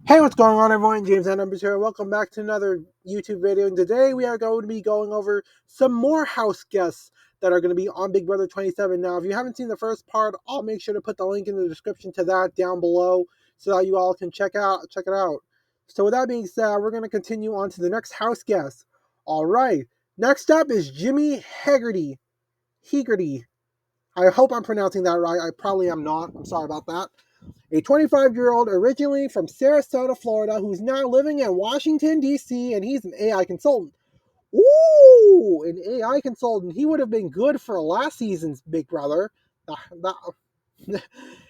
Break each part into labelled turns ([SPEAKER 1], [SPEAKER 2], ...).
[SPEAKER 1] Hey, what's going on, everyone? James and Numbers here. Welcome back to another YouTube video. And today we are going to be going over some more house guests that are going to be on Big Brother 27. Now, if you haven't seen the first part, I'll make sure to put the link in the description to that down below so that you all can check it out. So, with that being said, we're going to continue on to the next house guest. All right. Next up is Jimmy Hegarty. Hegarty. I hope I'm pronouncing that right. I probably am not. I'm sorry about that. A 25-year-old originally from Sarasota, Florida, who's now living in Washington, D.C., and he's an AI consultant. Ooh, an AI consultant. He would have been good for last season's Big Brother.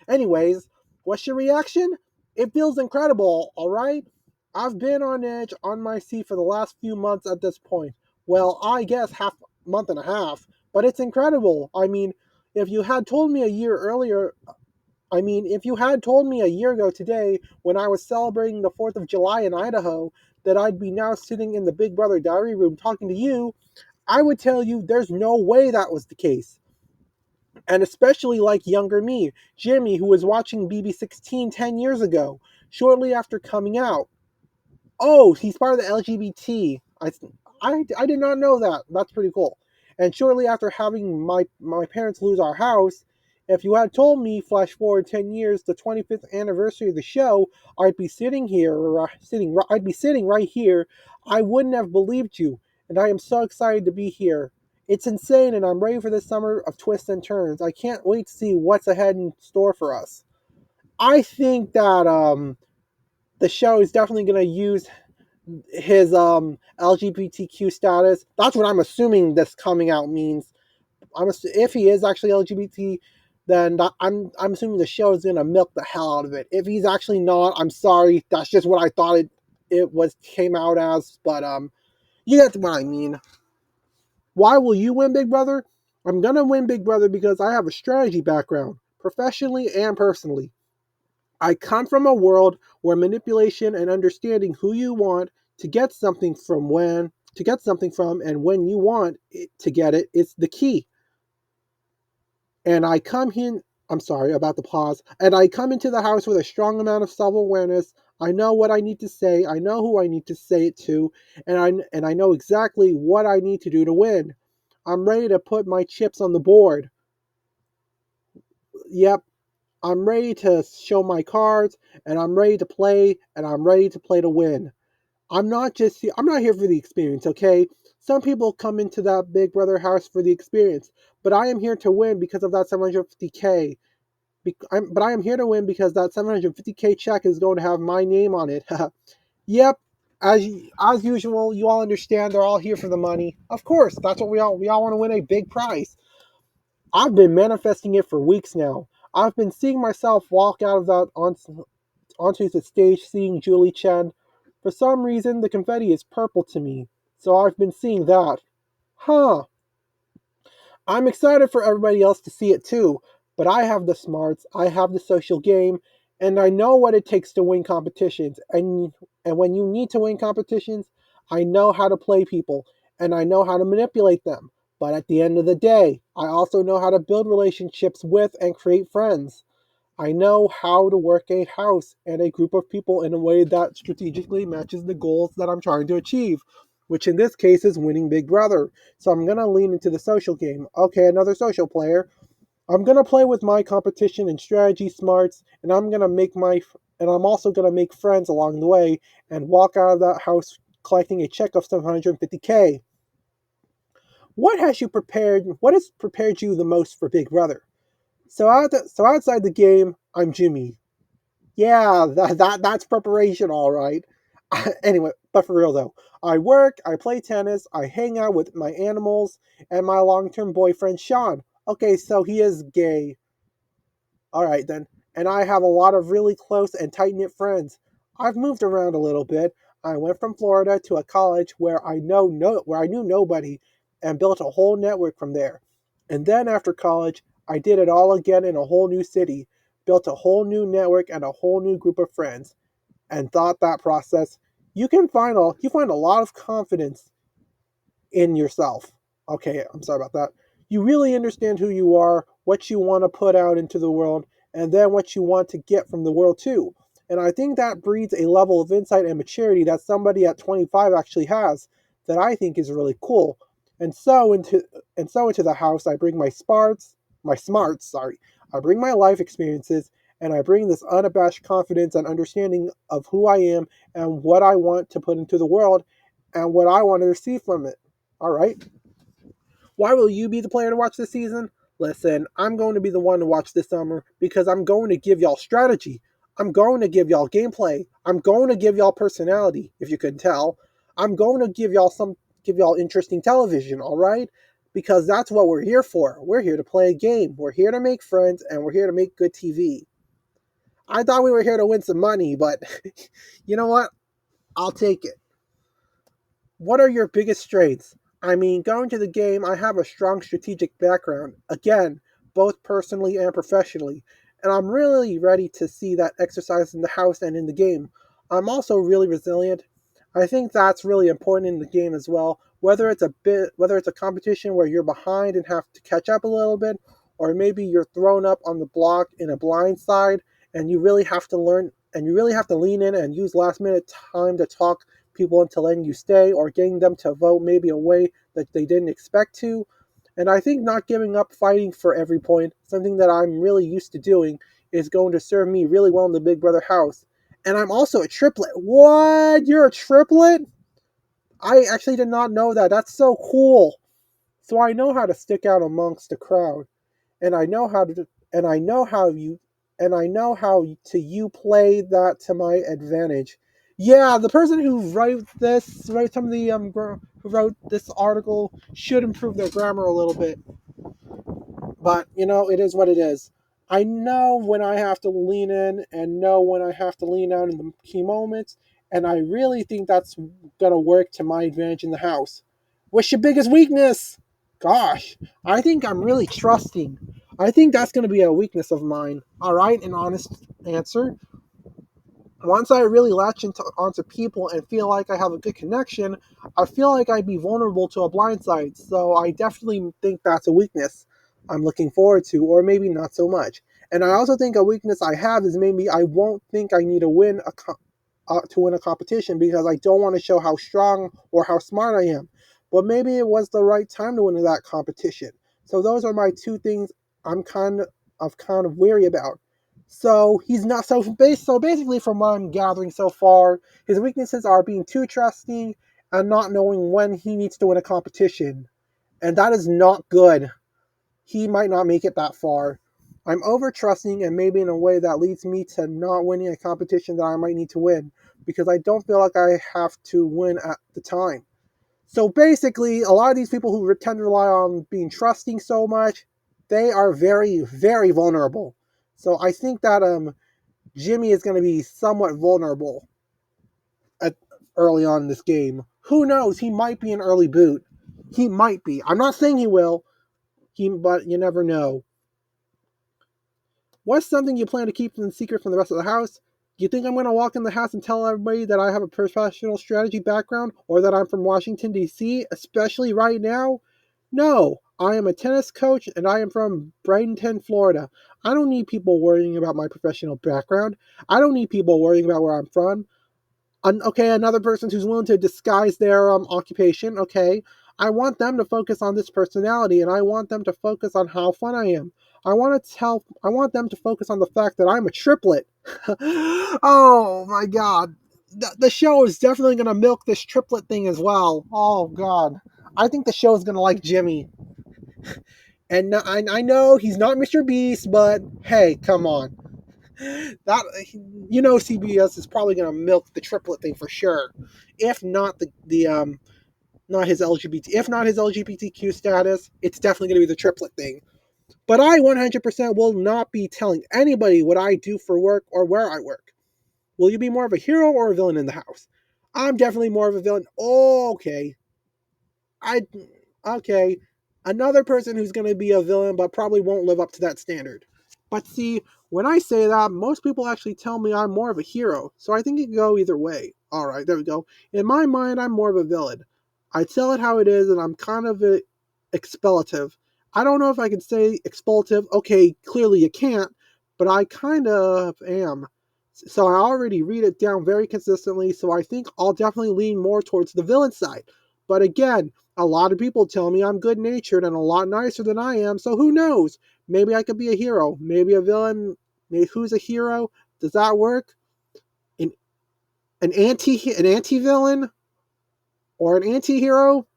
[SPEAKER 1] Anyways, what's your reaction? It feels incredible, all right? I've been on edge on my seat for the last few months at this point. Well, I guess half month and a half, but it's incredible. I mean, if you had told me a year earlier if you had told me a year ago today, when I was celebrating the 4th of July in Idaho, that I'd be now sitting in the Big Brother diary room talking to you, I would tell you there's no way that was the case. And especially like younger me, Jimmy, who was watching BB16 10 years ago, shortly after coming out. Oh, he's part of the LGBT. I did not know that. That's pretty cool. And shortly after having my parents lose our house, if you had told me, flash forward 10 years, the 25th anniversary of the show, I'd be sitting here, I'd be sitting right here, I wouldn't have believed you. And I am so excited to be here. It's insane, and I'm ready for this summer of twists and turns. I can't wait to see what's ahead in store for us. I think that the show is definitely going to use his LGBTQ status. That's what I'm assuming this coming out means. If he is actually LGBT, then I'm assuming the show is gonna milk the hell out of it. If he's actually not, I'm sorry. That's just what I thought it was came out as. But you get what I mean. Why will you win Big Brother? I'm gonna win Big Brother because I have a strategy background, professionally and personally. I come from a world where manipulation and understanding who you want to get something from and when you want it to get it is the key. And I come in I'm sorry about the pause. And I come into the house with a strong amount of self-awareness. I know what I need to say, I know who I need to say it to, and I know exactly what I need to do to win. I'm ready to put my chips on the board. Yep, I'm ready to show my cards, and I'm ready to play, and I'm ready to play to win. I'm not here for the experience, okay? Some people come into that Big Brother house for the experience, but I am here to win because of that 750K. But I am here to win because that 750K check is going to have my name on it. Yep, as usual, you all understand they're all here for the money. Of course, that's what we all want to win a big prize. I've been manifesting it for weeks now. I've been seeing myself walk out of that onto the stage seeing Julie Chen. For some reason, the confetti is purple to me, so I've been seeing that. Huh. I'm excited for everybody else to see it too, but I have the smarts, I have the social game, and I know what it takes to win competitions. And when you need to win competitions, I know how to play people, and I know how to manipulate them. But at the end of the day, I also know how to build relationships with and create friends. I know how to work a house and a group of people in a way that strategically matches the goals that I'm trying to achieve, which in this case is winning Big Brother. So I'm going to lean into the social game. Okay, another social player. I'm going to play with my competition and strategy smarts, and I'm also going to make friends along the way and walk out of that house collecting a check of 750K. What has prepared you the most for Big Brother? So outside the game, I'm Jimmy. Yeah, that's preparation, all right. Anyway, but for real though, I work, I play tennis, I hang out with my animals, and my long-term boyfriend Sean. Okay, so he is gay. All right then. And I have a lot of really close and tight-knit friends. I've moved around a little bit. I went from Florida to a college where I knew nobody and built a whole network from there. And then after college, I did it all again in a whole new city, built a whole new network and a whole new group of friends. And thought that process, you find a lot of confidence in yourself. Okay, I'm sorry about that. You really understand who you are, what you want to put out into the world, and then what you want to get from the world too. And I think that breeds a level of insight and maturity that somebody at 25 actually has that I think is really cool. And so into into the house I bring my smarts, sorry. I bring my life experiences and I bring this unabashed confidence and understanding of who I am and what I want to put into the world and what I want to receive from it. All right. Why will you be the player to watch this season? Listen, I'm going to be the one to watch this summer because I'm going to give y'all strategy. I'm going to give y'all gameplay. I'm going to give y'all personality, if you couldn't tell. I'm going to give y'all interesting television, all right? Because that's what we're here for. We're here to play a game. We're here to make friends and we're here to make good TV. I thought we were here to win some money, but you know what? I'll take it. What are your biggest strengths? I mean, going to the game, I have a strong strategic background, again, both personally and professionally, and I'm really ready to see that exercise in the house and in the game. I'm also really resilient. I think that's really important in the game as well. Whether it's a competition where you're behind and have to catch up a little bit, or maybe you're thrown up on the block in a blind side and you really have to learn and you really have to lean in and use last minute time to talk people into letting you stay or getting them to vote maybe a way that they didn't expect to. And I think not giving up fighting for every point, something that I'm really used to doing, is going to serve me really well in the Big Brother house. And I'm also a triplet. What? You're a triplet? I actually did not know that. That's so cool. So I know how to stick out amongst the crowd, and I know how to, and I know how you, and I know how to you play that to my advantage. Yeah, the person who wrote some of the who wrote this article should improve their grammar a little bit. But it is what it is. I know when I have to lean in and know when I have to lean out in the key moments, and I really think that's gonna work to my advantage in the house. What's your biggest weakness? Gosh, I think I'm really trusting. I think that's gonna be a weakness of mine. All right, an honest answer. Once I really onto people and feel like I have a good connection, I feel like I'd be vulnerable to a blindside. So I definitely think that's a weakness I'm looking forward to, or maybe not so much. And I also think a weakness I have is maybe I won't think I need to win a competition because I don't want to show how strong or how smart I am. But maybe it was the right time to win that competition. So those are my two things I'm kind of weary about. So he's not so basically from what I'm gathering so far, his weaknesses are being too trusting and not knowing when he needs to win a competition. And that is not good. He might not make it that far. I'm over trusting and maybe in a way that leads me to not winning a competition that I might need to win because I don't feel like I have to win at the time. So basically, a lot of these people who tend to rely on being trusting so much, they are very, very vulnerable. So I think that Jimmy is going to be somewhat vulnerable at, early on in this game. Who knows? He might be an early boot. He might be. I'm not saying he will. But you never know. What's something you plan to keep in secret from the rest of the house? Do you think I'm going to walk in the house and tell everybody that I have a professional strategy background or that I'm from Washington, D.C., especially right now? No, I am a tennis coach and I am from Bradenton, Florida. I don't need people worrying about my professional background. I don't need people worrying about where I'm from. Okay, another person who's willing to disguise their occupation. Okay, I want them to focus on this personality, and I want them to focus on how fun I am. I want them to focus on the fact that I'm a triplet. Oh my god, the show is definitely gonna milk this triplet thing as well. Oh god, I think the show is gonna like Jimmy. And I know he's not Mr. Beast, but hey, come on. That CBS is probably going to milk the triplet thing for sure. If not the not his LGBT, if not his LGBTQ status, it's definitely going to be the triplet thing. But I 100% will not be telling anybody what I do for work or where I work. Will you be more of a hero or a villain in the house? I'm definitely more of a villain. Oh, okay. I okay. Another person who's going to be a villain but probably won't live up to that standard. But see, when I say that, most people actually tell me I'm more of a hero, so I think it can go either way. Alright, there we go. In my mind, I'm more of a villain. I tell it how it is, and I'm kind of expletive. I don't know if I can say expletive. Okay, clearly you can't, but I kind of am. So I already read it down very consistently, so I think I'll definitely lean more towards the villain side. But again, a lot of people tell me I'm good natured and a lot nicer than I am, so who knows? Maybe I could be a hero, maybe a villain. Maybe who's a hero? Does that work? An an anti villain or an anti hero?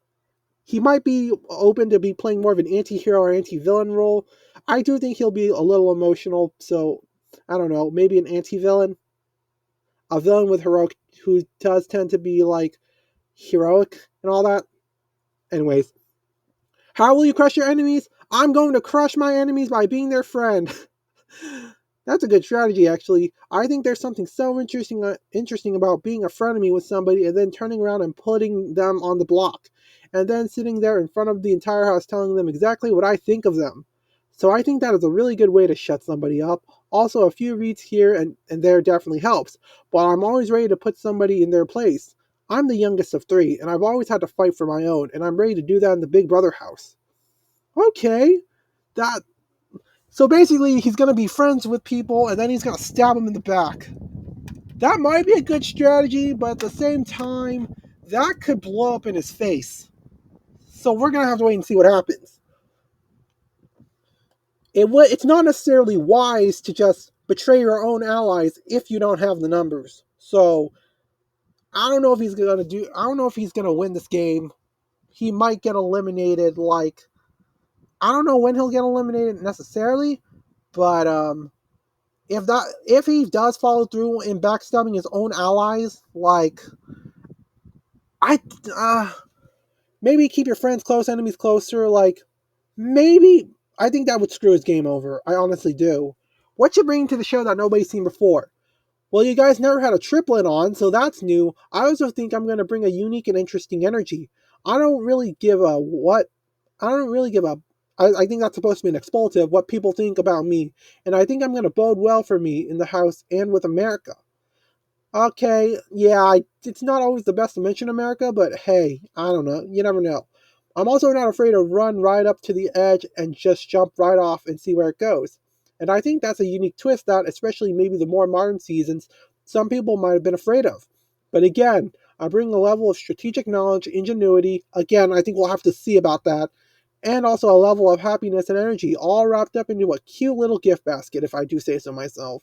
[SPEAKER 1] He might be open to be playing more of an anti hero or anti villain role. I do think he'll be a little emotional, so I don't know, maybe an anti villain, a villain with heroic who does tend to be like heroic and all that. Anyways, how will you crush your enemies? I'm going to crush my enemies by being their friend. That's a good strategy, actually. I think there's something so interesting about being a frenemy with somebody and then turning around and putting them on the block, and then sitting there in front of the entire house telling them exactly what I think of them. So I think that is a really good way to shut somebody up. Also, a few reads here and there definitely helps, but I'm always ready to put somebody in their place. I'm the youngest of three, and I've always had to fight for my own, and I'm ready to do that in the Big Brother house. Okay, that so basically, he's going to be friends with people and then he's going to stab them in the back. That might be a good strategy, but at the same time, that could blow up in his face. So we're going to have to wait and see what happens. It's not necessarily wise to just betray your own allies if you don't have the numbers. So I don't know if he's going to do. I don't know if he's going to win this game. He might get eliminated. Like I don't know when he'll get eliminated necessarily, but if he does follow through in backstabbing his own allies, like I maybe keep your friends close, enemies closer, like maybe I think that would screw his game over. I honestly do. What you bring to the show that nobody's seen before? Well, you guys never had a triplet on, so that's new. I also think I'm going to bring a unique and interesting energy. I don't really give a what. I don't really give a. I think that's supposed to be an expletive, what people think about me. And I think I'm going to bode well for me in the House and with America. Okay, yeah, it's not always the best to mention America, but hey, I don't know. You never know. I'm also not afraid to run right up to the edge and just jump right off and see where it goes. And I think that's a unique twist that, especially maybe the more modern seasons, some people might have been afraid of. But again, I bring a level of strategic knowledge, ingenuity. Again, I think we'll have to see about that. And also a level of happiness and energy, all wrapped up into a cute little gift basket, if I do say so myself.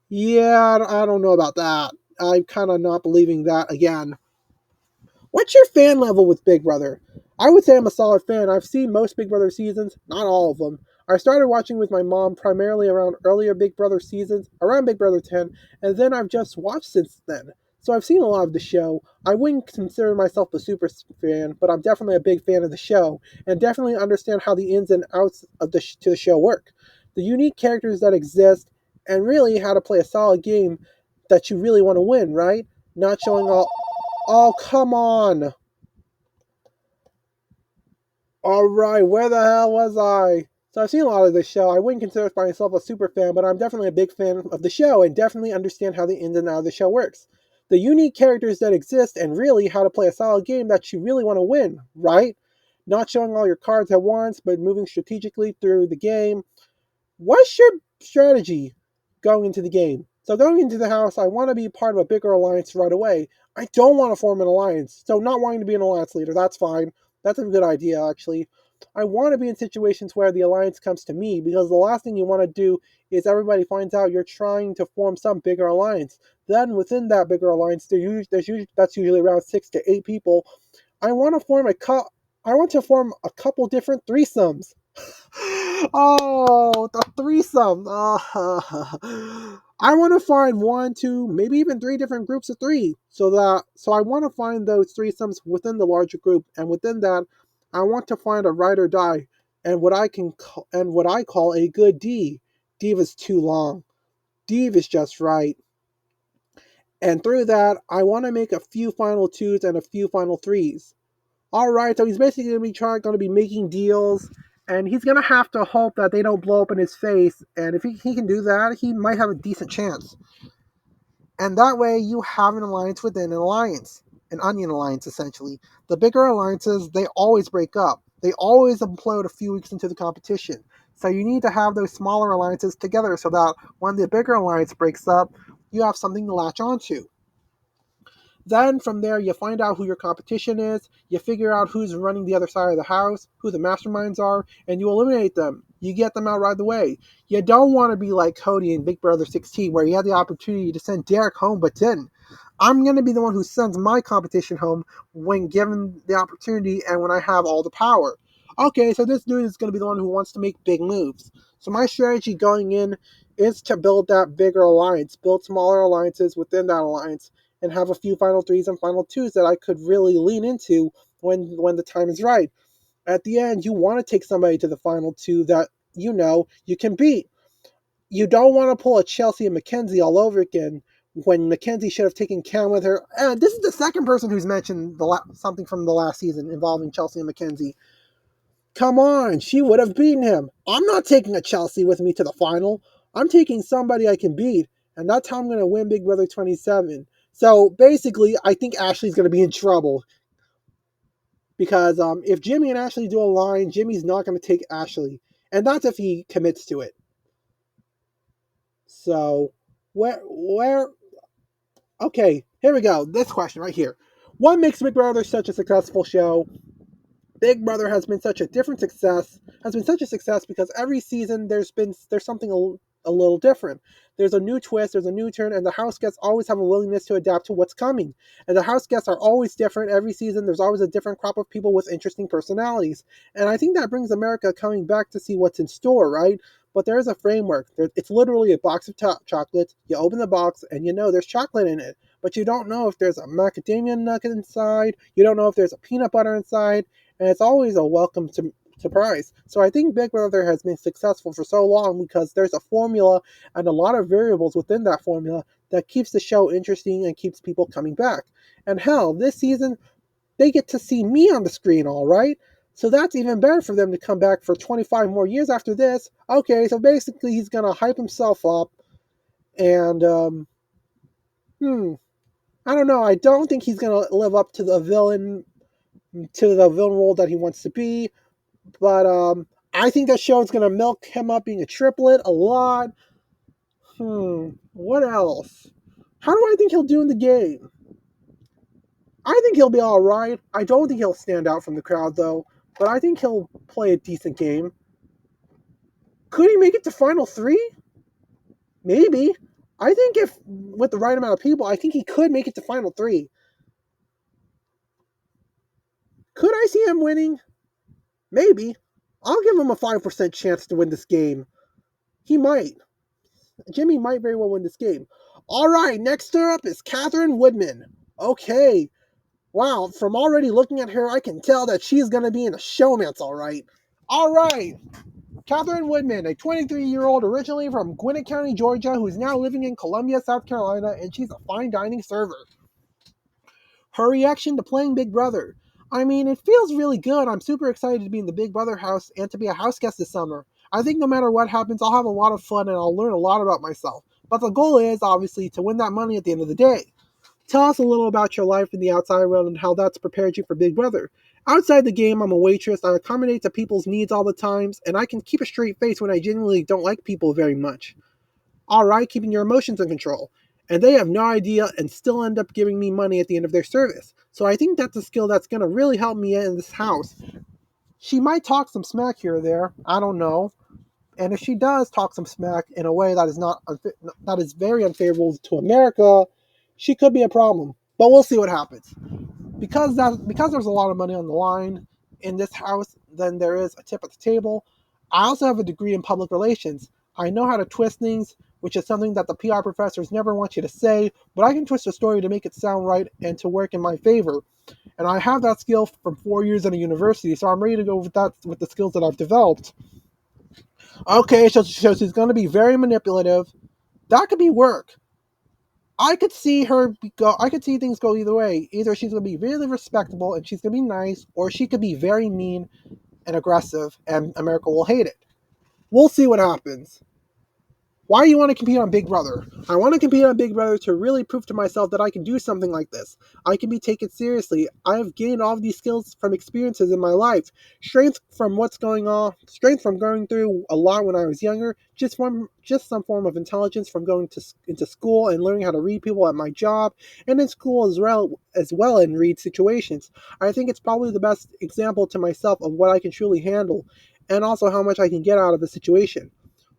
[SPEAKER 1] Yeah, I don't know about that. I'm kind of not believing that again. What's your fan level with Big Brother? I would say I'm a solid fan. I've seen most Big Brother seasons, not all of them. I started watching with my mom primarily around earlier Big Brother seasons, around Big Brother 10, and then I've just watched since then. So I've seen a lot of the show. I wouldn't consider myself a super fan, but I'm definitely a big fan of the show, and definitely understand how the ins and outs of to the show work. The unique characters that exist, and really how to play a solid game that you really want to win, right? Not showing all. Oh, come on! Alright, where the hell was I? So I've seen a lot of this show. I wouldn't consider myself a super fan, but I'm definitely a big fan of the show and definitely understand how the ins and outs of the show works. The unique characters that exist and really how to play a solid game that you really want to win, right? Not showing all your cards at once, but moving strategically through the game. What's your strategy going into the game? So going into the house, I want to be part of a bigger alliance right away. I don't want to form an alliance. So not wanting to be an alliance leader, that's fine. That's a good idea, actually. I want to be in situations where the alliance comes to me because the last thing you want to do is everybody finds out you're trying to form some bigger alliance. Then within that bigger alliance, that's usually around 6 to 8 people. I want to form I want to form a couple different threesomes. Oh, the threesome. I want to find one, two, maybe even three different groups of three. So I want to find those threesomes within the larger group, and within that, I want to find a ride or die, and what I call a good D. Div is too long. Div is just right. And through that, I want to make a few final twos and a few final threes. All right, so he's basically going to be making deals, and he's going to have to hope that they don't blow up in his face. And if he can do that, he might have a decent chance. And that way, you have an alliance within an alliance, an onion alliance, essentially. The bigger alliances, they always break up. They always implode a few weeks into the competition. So you need to have those smaller alliances together so that when the bigger alliance breaks up, you have something to latch onto. Then from there, you find out who your competition is, you figure out who's running the other side of the house, who the masterminds are, and you eliminate them. You get them out right away. You don't want to be like Cody in Big Brother 16, where he had the opportunity to send Derek home but didn't. I'm going to be the one who sends my competition home when given the opportunity and when I have all the power. Okay, so this dude is going to be the one who wants to make big moves. So my strategy going in is to build that bigger alliance, build smaller alliances within that alliance, and have a few final threes and final twos that I could really lean into when the time is right. At the end, you want to take somebody to the final two that you know you can beat. You don't want to pull a Chelsea and Mackenzie all over again when Mackenzie should have taken Cam with her. And this is the second person who's mentioned something from the last season involving Chelsea and Mackenzie. Come on, she would have beaten him. I'm not taking a Chelsea with me to the final. I'm taking somebody I can beat, and that's how I'm going to win Big Brother 27. So basically, I think Ashley's going to be in trouble because if Jimmy and Ashley do a line, Jimmy's not going to take Ashley, and that's if he commits to it. So where? Okay, here we go. This question right here: what makes Big Brother such a successful show? Big Brother has been such a success because every season there's something a little different. There's a new twist, there's a new turn, and the house guests always have a willingness to adapt to what's coming. And the house guests are always different every season. There's always a different crop of people with interesting personalities. And I think that brings America coming back to see what's in store, right? But there is a framework. It's literally a box of chocolates. You open the box and you know there's chocolate in it. But you don't know if there's a macadamia nut inside. You don't know if there's a peanut butter inside, and it's always a welcome surprise. So I think Big Brother has been successful for so long because there's a formula and a lot of variables within that formula that keeps the show interesting and keeps people coming back. And hell, this season they get to see me on the screen, all right? So that's even better for them to come back for 25 more years after this. Okay, so basically he's gonna hype himself up, and I don't know. I don't think he's gonna live up to the villain role that he wants to be. But I think that show is gonna milk him up being a triplet a lot. What else? How do I think he'll do in the game? I think he'll be all right. I don't think he'll stand out from the crowd though, but I think he'll play a decent game. Could he make it to final three? Maybe. I think if with the right amount of people, I think he could make it to final three. Could I see him winning? Maybe. I'll give him a 5% chance to win this game. He might. Jimmy might very well win this game. All right, next up is Catherine Woodman. Okay. Wow, from already looking at her, I can tell that she's going to be in a showmance, all right. All right. Catherine Woodman, a 23-year-old originally from Gwinnett County, Georgia, who's now living in Columbia, South Carolina, and she's a fine dining server. Her reaction to playing Big Brother. I mean, it feels really good. I'm super excited to be in the Big Brother house and to be a house guest this summer. I think no matter what happens, I'll have a lot of fun and I'll learn a lot about myself. But the goal is, obviously, to win that money at the end of the day. Tell us a little about your life in the outside world and how that's prepared you for Big Brother. Outside the game, I'm a waitress. I accommodate to people's needs all the times, and I can keep a straight face when I genuinely don't like people very much. Alright, keeping your emotions in control. And they have no idea and still end up giving me money at the end of their service. So I think that's a skill that's going to really help me in this house. She might talk some smack here or there. I don't know. And if she does talk some smack in a way that is that is very unfavorable to America, she could be a problem. But we'll see what happens. Because there's a lot of money on the line in this house, then there is a tip at the table. I also have a degree in public relations. I know how to twist things, which is something that the PR professors never want you to say, but I can twist a story to make it sound right and to work in my favor. And I have that skill from 4 years at a university, so I'm ready to go with that with the skills that I've developed. Okay, so she's going to be very manipulative. That could be work. I could see her go. I could see things go either way. Either she's going to be really respectable and she's going to be nice, or she could be very mean and aggressive, and America will hate it. We'll see what happens. Why do you want to compete on Big Brother? I want to compete on Big Brother to really prove to myself that I can do something like this. I can be taken seriously. I have gained all of these skills from experiences in my life. Strength from what's going on, strength from going through a lot when I was younger, just some form of intelligence from going to into school and learning how to read people at my job and in school as well and read situations. I think it's probably the best example to myself of what I can truly handle and also how much I can get out of a situation.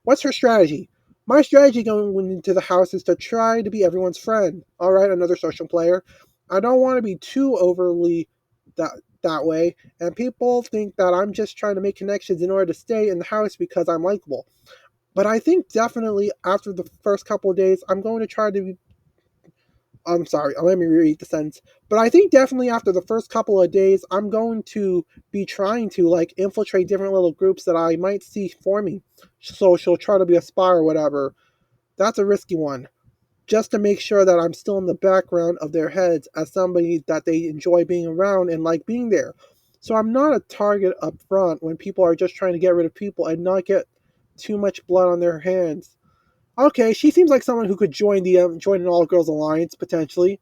[SPEAKER 1] What's her strategy? My strategy going into the house is to try to be everyone's friend. All right, another social player. I don't want to be too overly that way, and people think that I'm just trying to make connections in order to stay in the house because I'm likable. But I think definitely after the first couple of days, I'm going to try to. I'm sorry, let me repeat the sentence. But I think definitely after the first couple of days, I'm going to be trying to like infiltrate different little groups that I might see forming. So she'll try to be a spy or whatever. That's a risky one. Just to make sure that I'm still in the background of their heads as somebody that they enjoy being around and like being there. So I'm not a target up front when people are just trying to get rid of people and not get too much blood on their hands. Okay, she seems like someone who could join an all girls alliance potentially,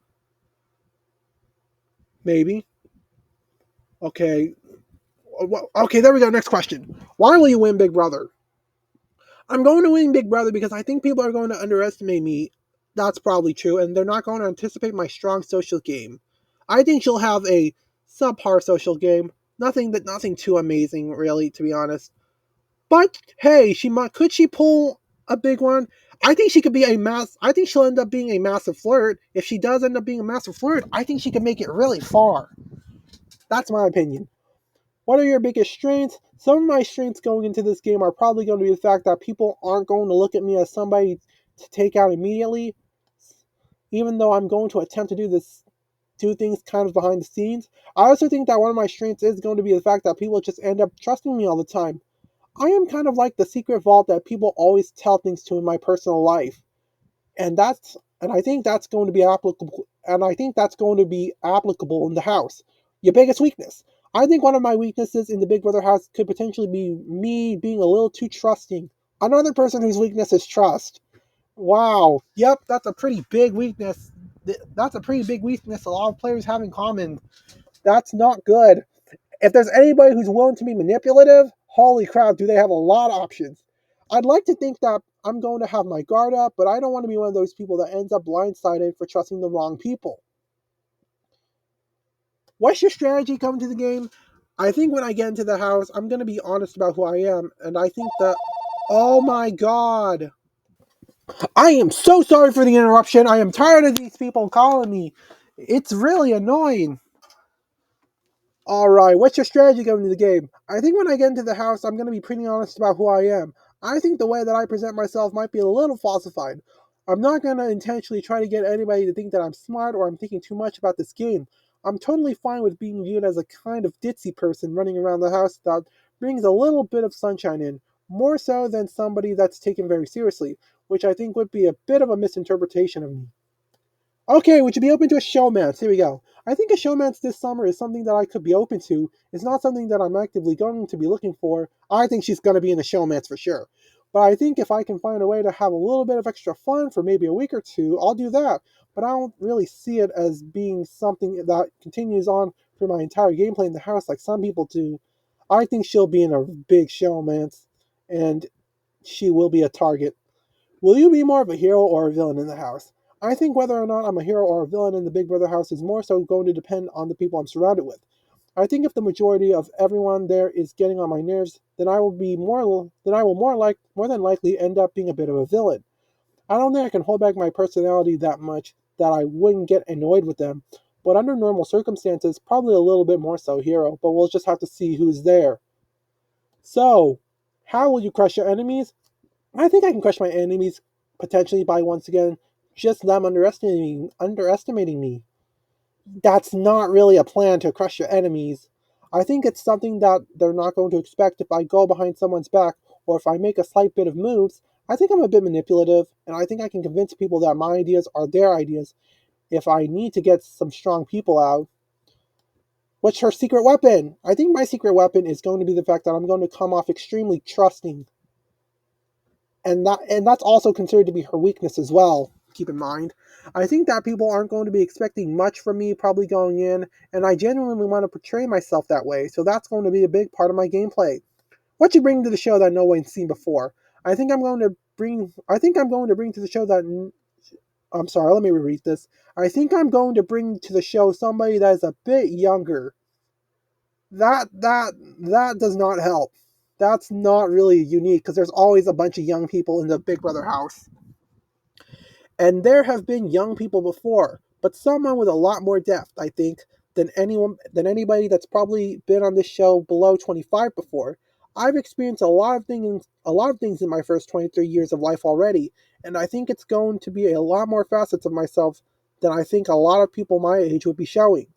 [SPEAKER 1] maybe. Okay, okay, there we go. Next question. Why will you win Big Brother? I'm going to win Big Brother because I think people are going to underestimate me. That's probably true, and they're not going to anticipate my strong social game. I think she'll have a subpar social game. Nothing too amazing, really, to be honest. But hey, could she pull a big one? I think she could be a mass. I think she'll end up being a massive flirt. If she does end up being a massive flirt, I think she can make it really far. That's my opinion. What are your biggest strengths? Some of my strengths going into this game are probably going to be the fact that people aren't going to look at me as somebody to take out immediately, even though I'm going to attempt to do things kind of behind the scenes. I also think that one of my strengths is going to be the fact that people just end up trusting me all the time. I am kind of like the secret vault that people always tell things to in my personal life. And I think that's going to be applicable in the house. Your biggest weakness. I think one of my weaknesses in the Big Brother house could potentially be me being a little too trusting. Another person whose weakness is trust. Wow. Yep, that's a pretty big weakness. That's a pretty big weakness a lot of players have in common. That's not good. If there's anybody who's willing to be manipulative, holy crap, do they have a lot of options. I'd like to think that I'm going to have my guard up, but I don't want to be one of those people that ends up blindsided for trusting the wrong people. What's your strategy coming to the game? I think when I get into the house, I'm going to be honest about who I am, and I think that. Oh my god! I am so sorry for the interruption. I am tired of these people calling me. It's really annoying. All right, what's your strategy going into the game? I think when I get into the house, I'm going to be pretty honest about who I am. I think the way that I present myself might be a little falsified. I'm not going to intentionally try to get anybody to think that I'm smart or I'm thinking too much about this game. I'm totally fine with being viewed as a kind of ditzy person running around the house that brings a little bit of sunshine in, more so than somebody that's taken very seriously, which I think would be a bit of a misinterpretation of me. Okay, would you be open to a showmance? Here we go. I think a showmance this summer is something that I could be open to. It's not something that I'm actively going to be looking for. I think she's going to be in a showmance for sure. But I think if I can find a way to have a little bit of extra fun for maybe a week or two, I'll do that. But I don't really see it as being something that continues on for my entire gameplay in the house like some people do. I think she'll be in a big showmance, and she will be a target. Will you be more of a hero or a villain in the house? I think whether or not I'm a hero or a villain in the Big Brother house is more so going to depend on the people I'm surrounded with. I think if the majority of everyone there is getting on my nerves, then I will more than likely end up being a bit of a villain. I don't think I can hold back my personality that much that I wouldn't get annoyed with them, but under normal circumstances, probably a little bit more so hero, but we'll just have to see who's there. So, how will you crush your enemies? I think I can crush my enemies potentially by once again just them underestimating me. That's not really a plan to crush your enemies. I think it's something that they're not going to expect if I go behind someone's back or if I make a slight bit of moves. I think I'm a bit manipulative and I think I can convince people that my ideas are their ideas if I need to get some strong people out. What's her secret weapon? I think my secret weapon is going to be the fact that I'm going to come off extremely trusting. and that's also considered to be her weakness as well. Keep in mind, I think that people aren't going to be expecting much from me probably going in, and I genuinely want to portray myself that way. So that's going to be a big part of my gameplay. What you bring to the show that no one's seen before? I think I'm going to bring to the show that. I'm sorry. Let me reread this. I think I'm going to bring to the show somebody that is a bit younger. That does not help. That's not really unique because there's always a bunch of young people in the Big Brother house. And there have been young people before, but someone with a lot more depth, I think, than anybody that's probably been on this show below 25 before. I've experienced a lot of things in my first 23 years of life already, and I think it's going to be a lot more facets of myself than I think a lot of people my age would be showing.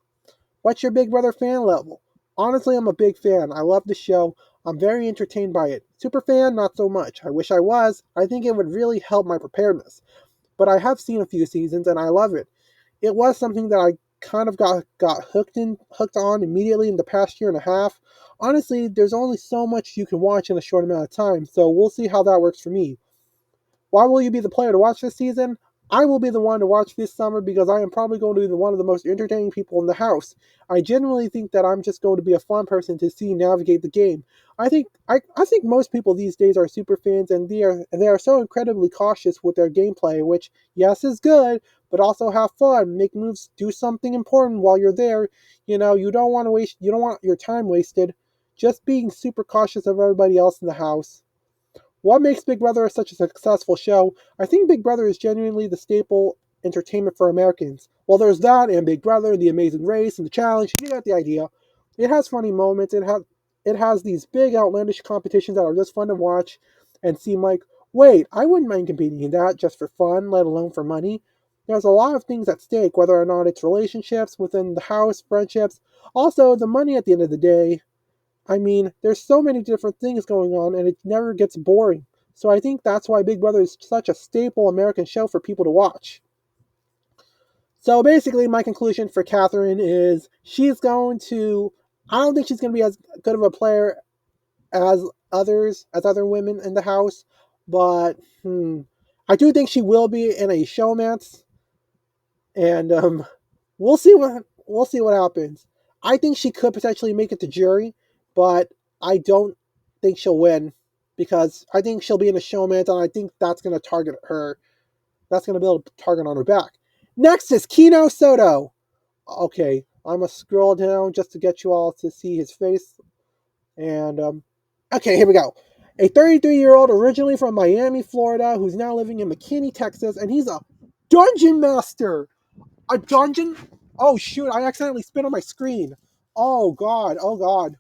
[SPEAKER 1] What's your Big Brother fan level? Honestly, I'm a big fan. I love the show. I'm very entertained by it. Super fan, not so much. I wish I was. I think it would really help my preparedness. But I have seen a few seasons and I love it. It was something that I kind of got hooked on immediately in the past year and a half. Honestly, there's only so much you can watch in a short amount of time, so we'll see how that works for me. Why will you be the player to watch this season? I will be the one to watch this summer because I am probably going to be one of the most entertaining people in the house. I genuinely think that I'm just going to be a fun person to see navigate the game. I think most people these days are super fans and they are so incredibly cautious with their gameplay, which yes is good, but also have fun, make moves, do something important while you're there. You don't want your time wasted just being super cautious of everybody else in the house. What makes Big Brother such a successful show? I think Big Brother is genuinely the staple entertainment for Americans. Well, there's that and Big Brother, The Amazing Race, and The Challenge. You get the idea. It has funny moments. It has these big outlandish competitions that are just fun to watch and seem like, wait, I wouldn't mind competing in that just for fun, let alone for money. There's a lot of things at stake, whether or not it's relationships within the house, friendships, also the money at the end of the day. I mean, there's so many different things going on and it never gets boring. So I think that's why Big Brother is such a staple American show for people to watch. So basically, my conclusion for Catherine is I don't think she's going to be as good of a player as as other women in the house, but I do think she will be in a showmance, and we'll see what happens. I think she could potentially make it to jury, but I don't think she'll win because I think she'll be in a showman, and I think that's going to target her. That's going to build a target on her back. Next is Kino Soto. Okay, I'm gonna scroll down just to get you all to see his face. And okay, here we go. A 33-year-old originally from Miami, Florida, who's now living in McKinney, Texas, and he's a dungeon master. A dungeon? Oh shoot, I accidentally spit on my screen. Oh god, oh god.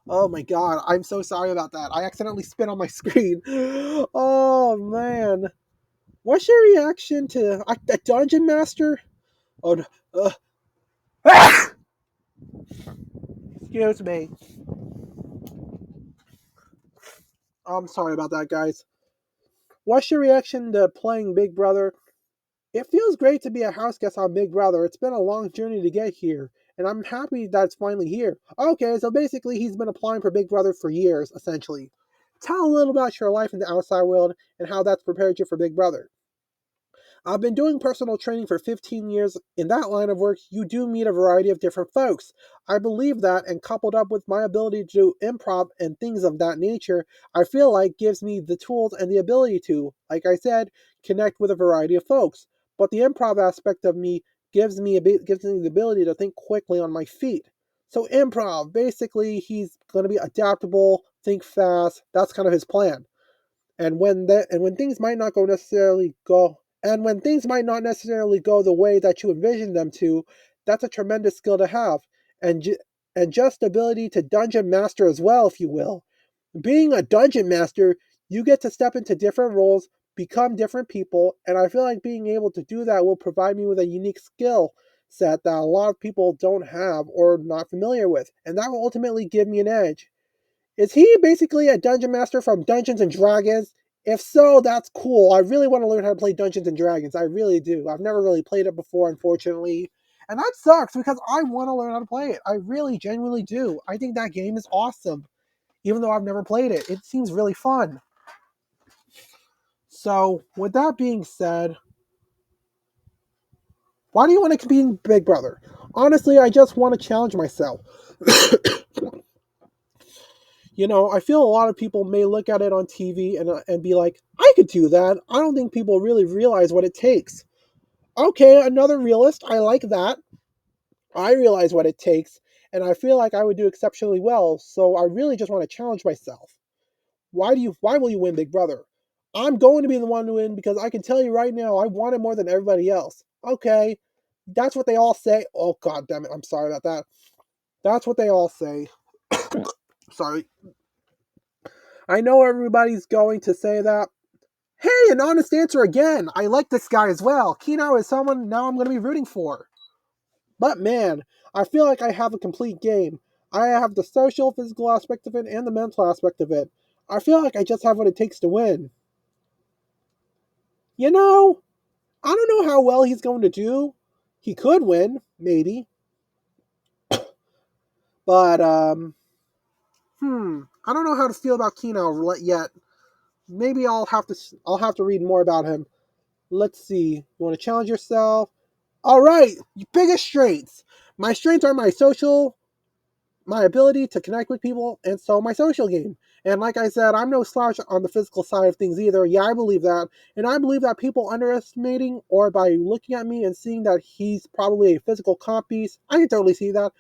[SPEAKER 1] Oh my god, I'm so sorry about that. I accidentally spit on my screen. Oh man. What's your reaction to a dungeon master? Oh, excuse me. I'm sorry about that, guys. What's your reaction to playing Big Brother? It feels great to be a house guest on Big Brother. It's been a long journey to get here, and I'm happy that it's finally here. Okay, so basically, he's been applying for Big Brother for years, essentially. Tell a little about your life in the outside world and how that's prepared you for Big Brother. I've been doing personal training for 15 years. In that line of work, you do meet a variety of different folks. I believe that, and coupled up with my ability to do improv and things of that nature, I feel like gives me the tools and the ability to, like I said, connect with a variety of folks. But the improv aspect of me gives me the ability to think quickly on my feet. So improv, basically, he's going to be adaptable, think fast. That's kind of his plan. And when things might not go necessarily go and when things might not necessarily go the way that you envision them to, that's a tremendous skill to have, and and just ability to dungeon master as well, if you will. Being a dungeon master, you get to step into different roles, become different people, and I feel like being able to do that will provide me with a unique skill set that a lot of people don't have or not familiar with, and that will ultimately give me an edge. Is he basically a dungeon master from Dungeons and Dragons? If so, that's cool. I really want to learn how to play Dungeons and Dragons. I really do. I've never really played it before, unfortunately. And that sucks because I want to learn how to play it. I really genuinely do. I think that game is awesome, even though I've never played it. It seems really fun. So, with that being said, why do you want to compete in Big Brother? Honestly, I just want to challenge myself. I feel a lot of people may look at it on TV and be like, I could do that. I don't think people really realize what it takes. Okay, another realist. I like that. I realize what it takes, and I feel like I would do exceptionally well. So I really just want to challenge myself. Why will you win, Big Brother? I'm going to be the one to win because I can tell you right now, I want it more than everybody else. Okay, that's what they all say. Oh god damn it, I'm sorry about that. That's what they all say. Sorry. I know everybody's going to say that. Hey, an honest answer again. I like this guy as well. Kino is someone now I'm going to be rooting for. But man, I feel like I have a complete game. I have the social, physical aspect of it, and the mental aspect of it. I feel like I just have what it takes to win. You know, I don't know how well he's going to do. He could win, maybe. But, I don't know how to feel about Kino yet. Maybe I'll have to read more about him. Let's see. You want to challenge yourself? All right, your biggest strengths. My strengths are my ability to connect with people, and so my social game. And like I said, I'm no slouch on the physical side of things either. Yeah, I believe that. And I believe that people underestimating or by looking at me and seeing that he's probably a physical comp piece, I can totally see that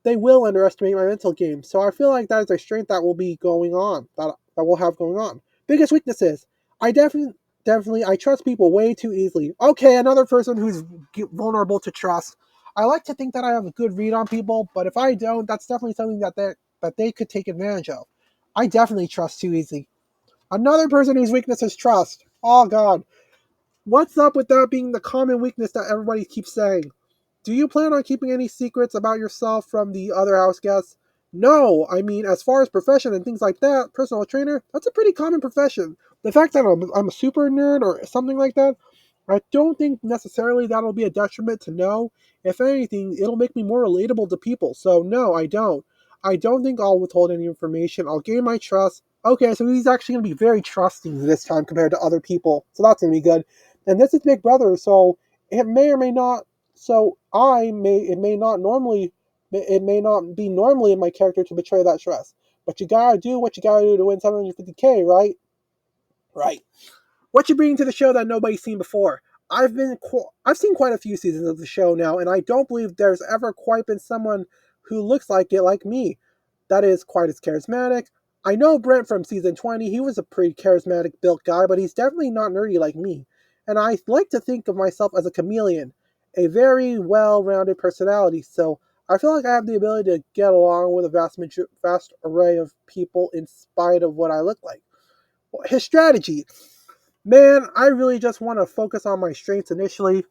[SPEAKER 1] they will underestimate my mental game. So I feel like that is a strength that will be going on, that we'll have going on. Biggest weaknesses. I definitely I trust people way too easily. Okay, another person who's vulnerable to trust. I like to think that I have a good read on people, but if I don't, that's definitely something that they could take advantage of. I definitely trust too easily. Another person whose weakness is trust. Oh god. What's up with that being the common weakness that everybody keeps saying? Do you plan on keeping any secrets about yourself from the other house guests? No, I mean, as far as profession and things like that, personal trainer, that's a pretty common profession. The fact that I'm a super nerd or something like that, I don't think necessarily that'll be a detriment to know. If anything, it'll make me more relatable to people. So, no, I don't. I don't think I'll withhold any information. I'll gain my trust. Okay, so he's actually going to be very trusting this time compared to other people. So that's going to be good. And this is Big Brother, so it may or may not it may not be normally in my character to betray that trust. But you gotta do what you gotta do to win 750K, right? Right. What you bring to the show that nobody's seen before? I've seen quite a few seasons of the show now, and I don't believe there's ever quite been someone who looks like it like me. That is quite as charismatic. I know Brent from season 20. He was a pretty charismatic built guy, but he's definitely not nerdy like me. And I like to think of myself as a chameleon, a very well-rounded personality. So I feel like I have the ability to get along with a vast array of people in spite of what I look like. His strategy. Man, I really just want to focus on my strengths initially,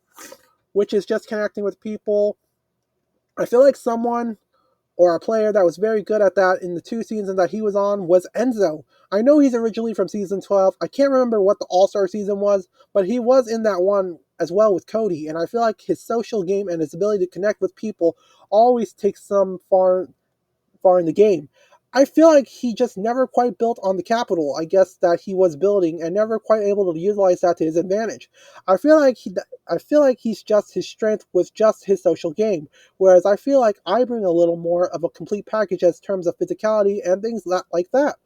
[SPEAKER 1] which is just connecting with people. I feel like someone or a player that was very good at that in the two seasons that he was on was Enzo. I know he's originally from season 12. I can't remember what the All Star season was, but he was in that one as well with Cody. And I feel like his social game and his ability to connect with people always takes some far in the game. I feel like he just never quite built on the capital, I guess, that he was building, and never quite able to utilize that to his advantage. I feel like he's just his strength with just his social game, whereas I feel like I bring a little more of a complete package as terms of physicality and things like that.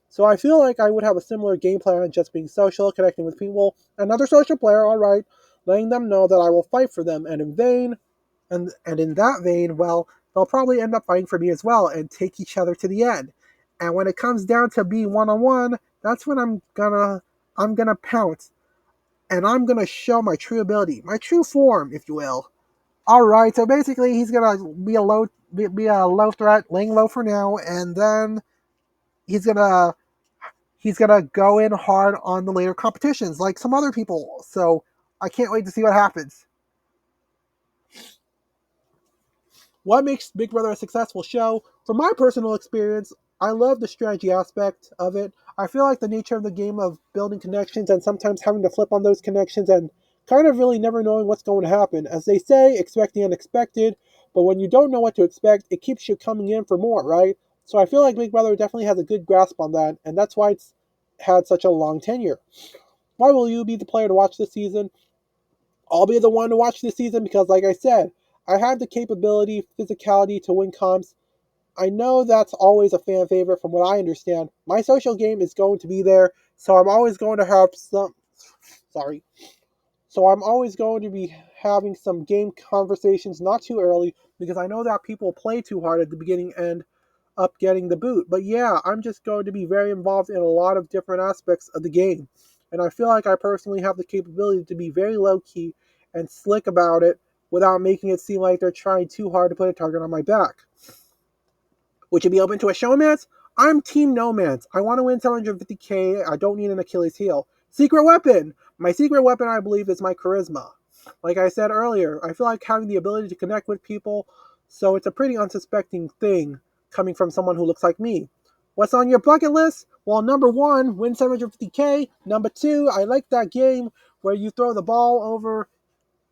[SPEAKER 1] So I feel like I would have a similar game plan on just being social, connecting with people. Another social player, all right, letting them know that I will fight for them, and in vain, and in that vein, well, they'll probably end up fighting for me as well and take each other to the end. And when it comes down to be one on one, that's when I'm gonna pounce and I'm gonna show my true ability, my true form, if you will. All right, so basically he's gonna be a low threat, laying low for now, and then he's gonna he's gonna go in hard on the later competitions like some other people. So I can't wait to see what happens. What makes Big Brother a successful show? From my personal experience, I love the strategy aspect of it. I feel like the nature of the game of building connections and sometimes having to flip on those connections and kind of really never knowing what's going to happen. As they say, expect the unexpected, but when you don't know what to expect, it keeps you coming in for more, right? So I feel like Big Brother definitely has a good grasp on that, and that's why it's had such a long tenure. Why will you be the player to watch this season? I'll be the one to watch this season because, like I said, I have the capability, physicality to win comps. I know that's always a fan favorite from what I understand. My social game is going to be there, so I'm always going to have some. Sorry. So I'm always going to be having some game conversations not too early because I know that people play too hard at the beginning and up getting the boot. But yeah, I'm just going to be very involved in a lot of different aspects of the game. And I feel like I personally have the capability to be very low key and slick about it without making it seem like they're trying too hard to put a target on my back. Would you be open to a showmance? I'm Team Nomance. I want to win 750k. I don't need an Achilles heel. Secret weapon! My secret weapon, I believe, is my charisma. Like I said earlier, I feel like having the ability to connect with people, so it's a pretty unsuspecting thing coming from someone who looks like me. What's on your bucket list? Well, number one, win 750k. Number two, I like that game where you throw the ball over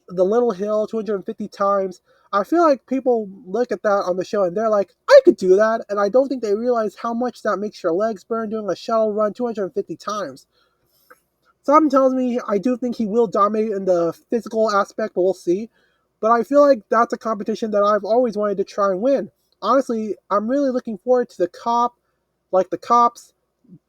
[SPEAKER 1] the little hill 250 times. I feel like people look at that on the show and they're like, I could do that. And I don't think they realize how much that makes your legs burn doing a shuttle run 250 times. Something tells me I do think he will dominate in the physical aspect, but we'll see. But I feel like that's a competition that I've always wanted to try and win. Honestly, I'm really looking forward to the cops.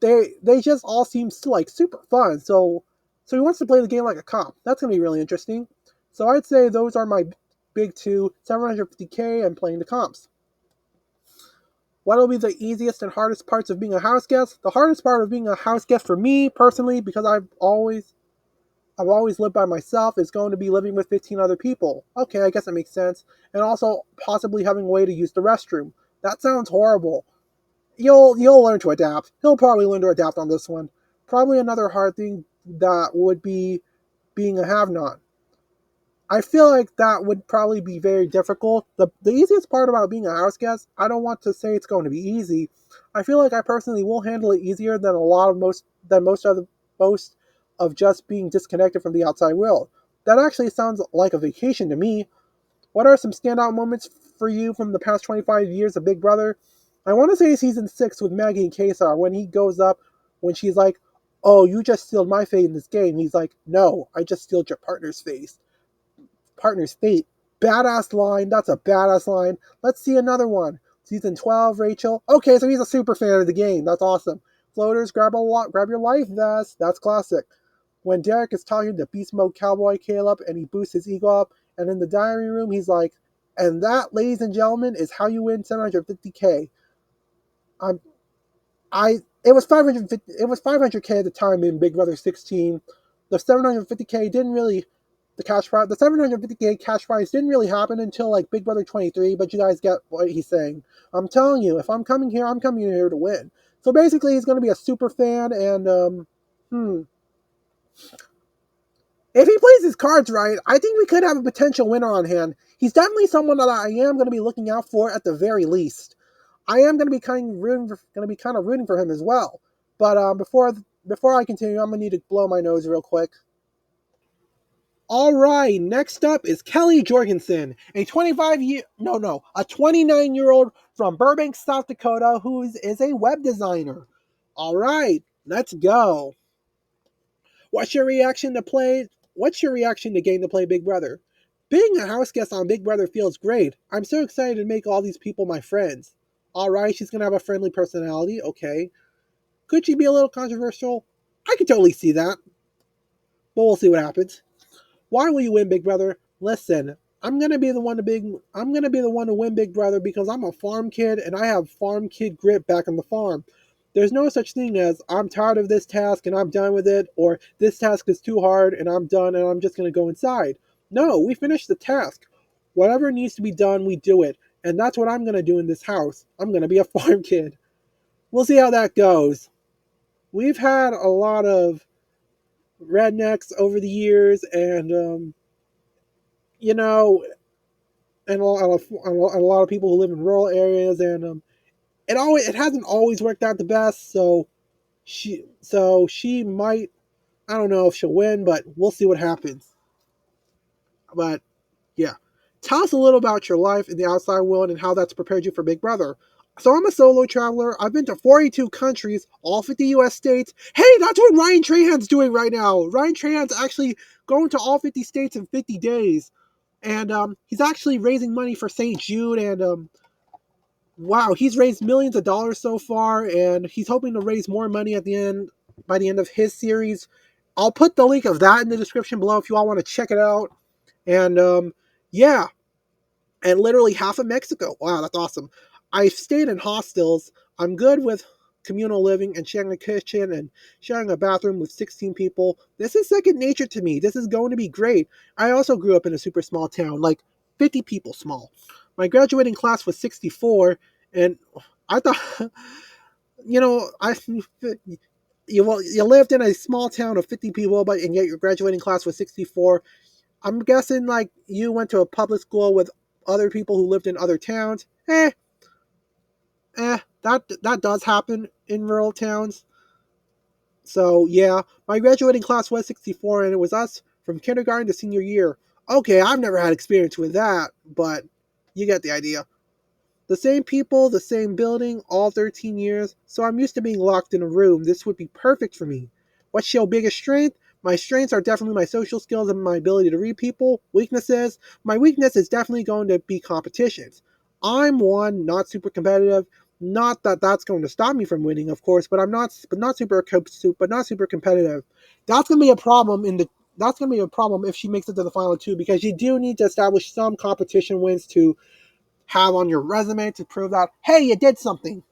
[SPEAKER 1] They just all seem like super fun. So he wants to play the game like a cop. That's gonna be really interesting. So I'd say those are my big two: 750k and playing the comps. What will be the easiest and hardest parts of being a house guest? The hardest part of being a house guest for me personally, because I've always lived by myself, is going to be living with 15 other people. Okay, I guess that makes sense. And also possibly having a way to use the restroom. That sounds horrible. You'll learn to adapt. He'll probably learn to adapt on this one. Probably another hard thing that would be being a have-not. I feel like that would probably be very difficult. The easiest part about being a house guest, I don't want to say it's going to be easy. I feel like I personally will handle it easier than a lot of most of just being disconnected from the outside world. That actually sounds like a vacation to me. What are some standout moments for you from the past 25 years of Big Brother? I want to say season 6 with Maggie and Kesar when he goes up, when she's like, oh, you just stealed my fate in this game. He's like, no, I just stealed your partner's fate. Badass line. That's a badass line. Let's see another one. Season 12, Rachel. Okay, so he's a super fan of the game. That's awesome. Floaters, grab your life vest. That's classic. When Derek is talking to Beast Mode Cowboy Caleb and he boosts his ego up, and in the diary room, he's like, and that, ladies and gentlemen, is how you win 750k. I'm I It was 500k at the time in Big Brother 16. The 750k didn't really the 750k cash prize didn't really happen until like Big Brother 23, but you guys get what he's saying. I'm telling you, if I'm coming here, I'm coming here to win. So basically, he's going to be a super fan, and if he plays his cards right, I think we could have a potential winner on hand. He's definitely someone that I am going to be looking out for at the very least. I am going to be kind of rooting for him as well. But before I continue, I'm going to need to blow my nose real quick. All right, next up is Kelly Jorgensen, a 29-year-old from Burbank, South Dakota, who is a web designer. All right, let's go. What's your reaction to play? What's your reaction to getting to play Big Brother? Being a house guest on Big Brother feels great. I'm so excited to make all these people my friends. All right, she's gonna have a friendly personality. Okay, could she be a little controversial? I could totally see that, but we'll see what happens. Why will you win, Big Brother? Listen, I'm gonna be the one to win Big Brother because I'm a farm kid and I have farm kid grit back on the farm. There's no such thing as I'm tired of this task and I'm done with it, or this task is too hard and I'm done and I'm just gonna go inside. No, we finish the task. Whatever needs to be done, we do it. And that's what I'm gonna do in this house. I'm gonna be a farm kid. We'll see how that goes. We've had a lot of rednecks over the years, and you know, and a lot of people who live in rural areas, and it hasn't always worked out the best. So she might, I don't know if she'll win, but we'll see what happens. But yeah, tell us a little about your life in the outside world and how that's prepared you for Big Brother. So I'm a solo traveler. I've been to 42 countries, all 50 US states. Hey, that's what Ryan Trahan's doing right now. Ryan Trahan's actually going to all 50 states in 50 days. And he's actually raising money for St. Jude. And wow, he's raised millions of dollars so far. And he's hoping to raise more money at the end, by the end of his series. I'll put the link of that in the description below if you all want to check it out. And yeah, and literally half of Mexico. Wow, that's awesome. I've stayed in hostels. I'm good with communal living and sharing a kitchen and sharing a bathroom with 16 people. This is second nature to me. This is going to be great. I also grew up in a super small town, like 50 people small. My graduating class was 64, and I thought, you lived in a small town of 50 people, but and yet your graduating class was 64. I'm guessing like you went to a public school with other people who lived in other towns. That does happen in rural towns. So yeah, my graduating class was 64, and it was us from kindergarten to senior year. Okay, I've never had experience with that, but you get the idea. The same people, the same building, all 13 years, so I'm used to being locked in a room. This would be perfect for me. What's your biggest strength? My strengths are definitely my social skills and my ability to read people. Weaknesses? My weakness is definitely going to be competitions. I'm one, not super competitive. Not that that's going to stop me from winning, of course, but but not super competitive. That's going to be a problem in the that's going to be a problem if she makes it to the final two because you do need to establish some competition wins to have on your resume to prove that, hey, you did something.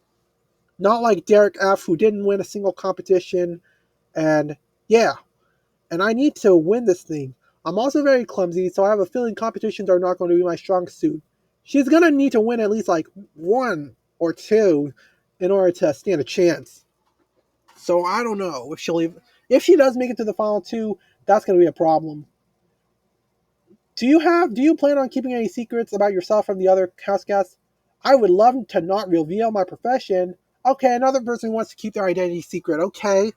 [SPEAKER 1] Not like Derek F., who didn't win a single competition. And yeah, and I need to win this thing. I'm also very clumsy, so I have a feeling competitions are not going to be my strong suit. She's going to need to win at least like one or two in order to stand a chance. So I don't know if she'll even. If she does make it to the final two, that's going to be a problem. Do you plan on keeping any secrets about yourself from the other house guests? I would love to not reveal my profession. Okay, another person wants to keep their identity secret. Okay.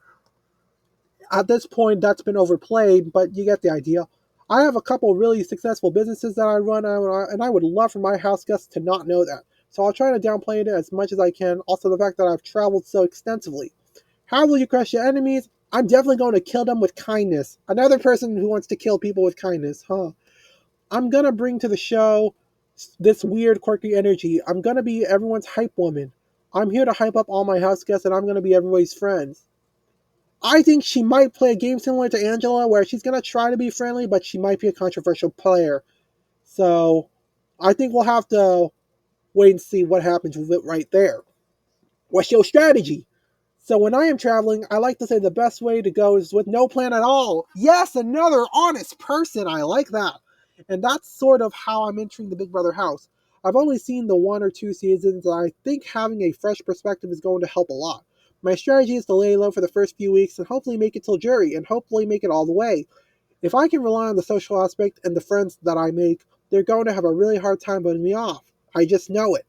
[SPEAKER 1] At this point that's been overplayed, but you get the idea. I have a couple really successful businesses that I run, and I would love for my house guests to not know that. So I'll try to downplay it as much as I can. Also, the fact that I've traveled so extensively. How will you crush your enemies? I'm definitely going to kill them with kindness. Another person who wants to kill people with kindness, huh? I'm gonna bring to the show this weird, quirky energy. I'm gonna be everyone's hype woman. I'm here to hype up all my house guests, and I'm gonna be everybody's friends. I think she might play a game similar to Angela, where she's gonna try to be friendly, but she might be a controversial player. So I think we'll have to wait and see what happens with it right there. What's your strategy? So when I am traveling, I like to say the best way to go is with no plan at all. Yes, another honest person. I like that. And that's sort of how I'm entering the Big Brother house. I've only seen the one or two seasons, and I think having a fresh perspective is going to help a lot. My strategy is to lay low for the first few weeks and hopefully make it till jury and hopefully make it all the way. If I can rely on the social aspect and the friends that I make, they're going to have a really hard time putting me off. I just know it.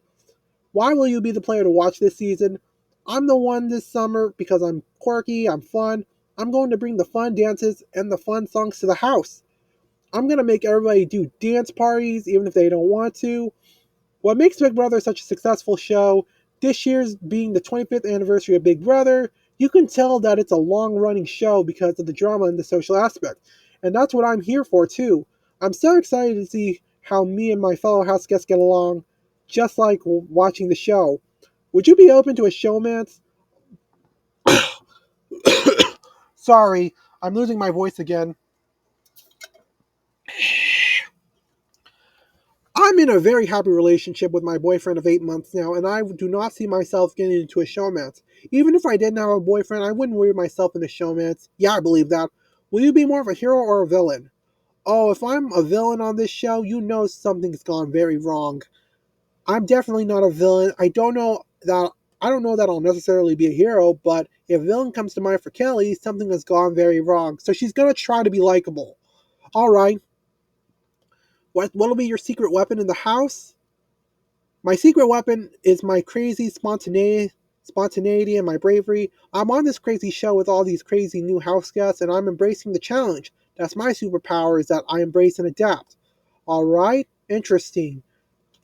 [SPEAKER 1] Why will you be the player to watch this season? I'm the one this summer because I'm quirky, I'm fun. I'm going to bring the fun dances and the fun songs to the house. I'm going to make everybody do dance parties even if they don't want to. What makes Big Brother such a successful show, this year's being the 25th anniversary of Big Brother, you can tell that it's a long running show because of the drama and the social aspect. And that's what I'm here for too. I'm so excited to see how me and my fellow house guests get along, just like watching the show. Would you be open to a showmance? Sorry, I'm losing my voice again. I'm in a very happy relationship with my boyfriend of 8 months now, and I do not see myself getting into a showmance. Even if I didn't have a boyfriend, I wouldn't weird myself into showmance. Yeah, I believe that. Will you be more of a hero or a villain? Oh, if I'm a villain on this show, you know something's gone very wrong. I'm definitely not a villain. I don't know that I'll necessarily be a hero, but if villain comes to mind for Kelly, something has gone very wrong. So she's gonna try to be likable. Alright. What'll be your secret weapon in the house? My secret weapon is my crazy spontaneity and my bravery. I'm on this crazy show with all these crazy new house guests, and I'm embracing the challenge. That's my superpower, is that I embrace and adapt. Alright? Interesting.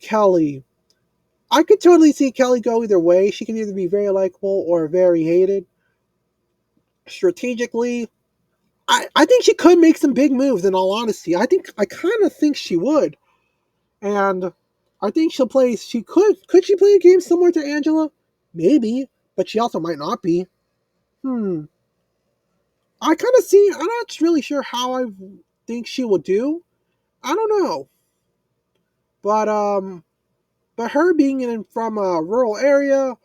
[SPEAKER 1] Kelly. I could totally see Kelly go either way. She can either be very likable or very hated. Strategically, I think she could make some big moves. In all honesty, I kind of think she would, and I think she'll play. She could she play a game similar to Angela? Maybe, but she also might not be. Hmm. I kind of see. I'm not really sure how I think she will do. I don't know, but but her being in from a rural area,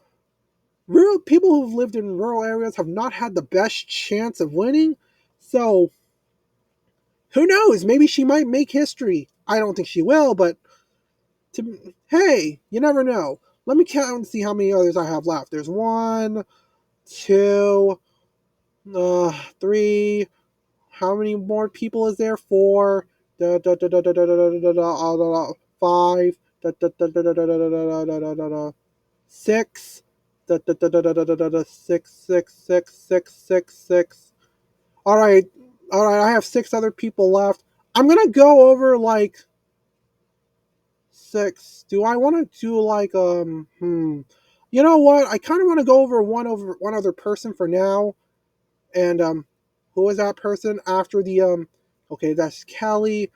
[SPEAKER 1] rural people who've lived in rural areas have not had the best chance of winning. So who knows? Maybe she might make history. I don't think she will, but hey, you never know. Let me count and see how many others I have left. There's one, two, three. How many more people is there? Four. Five. Six. Six, six, six, six, six, six. All right, all right. I have six other people left. I'm gonna go over like six. Do I want to do like You know what? I kind of want to go over one other person for now. And who is that person after the Okay, that's Kelly.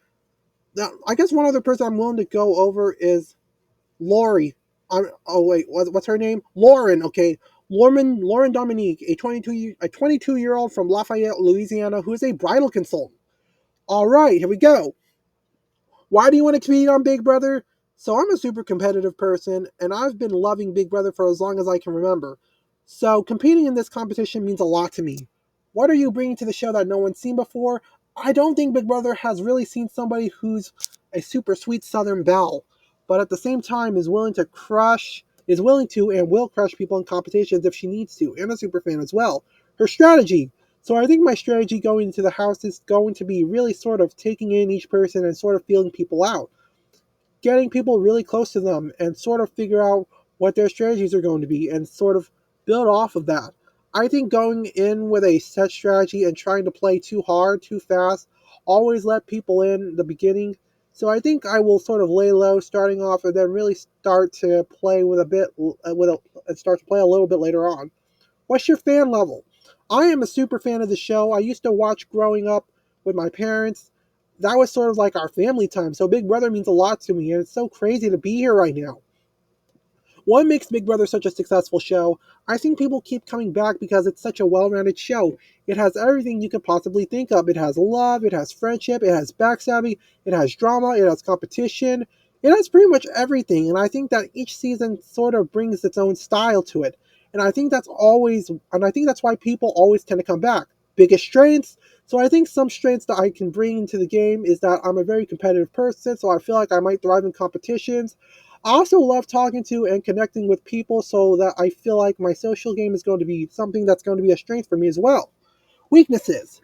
[SPEAKER 1] Now, I guess one other person I'm willing to go over is Lori. Oh wait, what's her name? Lauren. Okay, Lauren Dominique, a 22-year-old from Lafayette, Louisiana, who is a bridal consultant. All right, here we go. Why do you want to compete on Big Brother? So I'm a super competitive person, and I've been loving Big Brother for as long as I can remember. So competing in this competition means a lot to me. What are you bringing to the show that no one's seen before? I don't think Big Brother has really seen somebody who's a super sweet Southern belle, but at the same time is willing to and will crush people in competitions if she needs to, and a super fan as well. Her strategy. So I think my strategy going into the house is going to be really sort of taking in each person and sort of feeling people out, getting people really close to them and sort of figure out what their strategies are going to be and sort of build off of that. I think going in with a set strategy and trying to play too hard, too fast, always let people in the beginning. So I think I will sort of lay low starting off and then really start to play with a bit with a and start to play a little bit later on. What's your fan level? I am a super fan of the show. I used to watch growing up with my parents. That was sort of like our family time. So Big Brother means a lot to me, and it's so crazy to be here right now. What makes Big Brother such a successful show? I think people keep coming back because it's such a well-rounded show. It has everything you could possibly think of. It has love, it has friendship, it has backstabbing, it has drama, it has competition. It has pretty much everything, and I think that each season sort of brings its own style to it. And I think that's why people always tend to come back. Biggest strengths. So I think some strengths that I can bring into the game is that I'm a very competitive person, so I feel like I might thrive in competitions. I also love talking to and connecting with people so that I feel like my social game is going to be something that's going to be a strength for me as well. Weaknesses.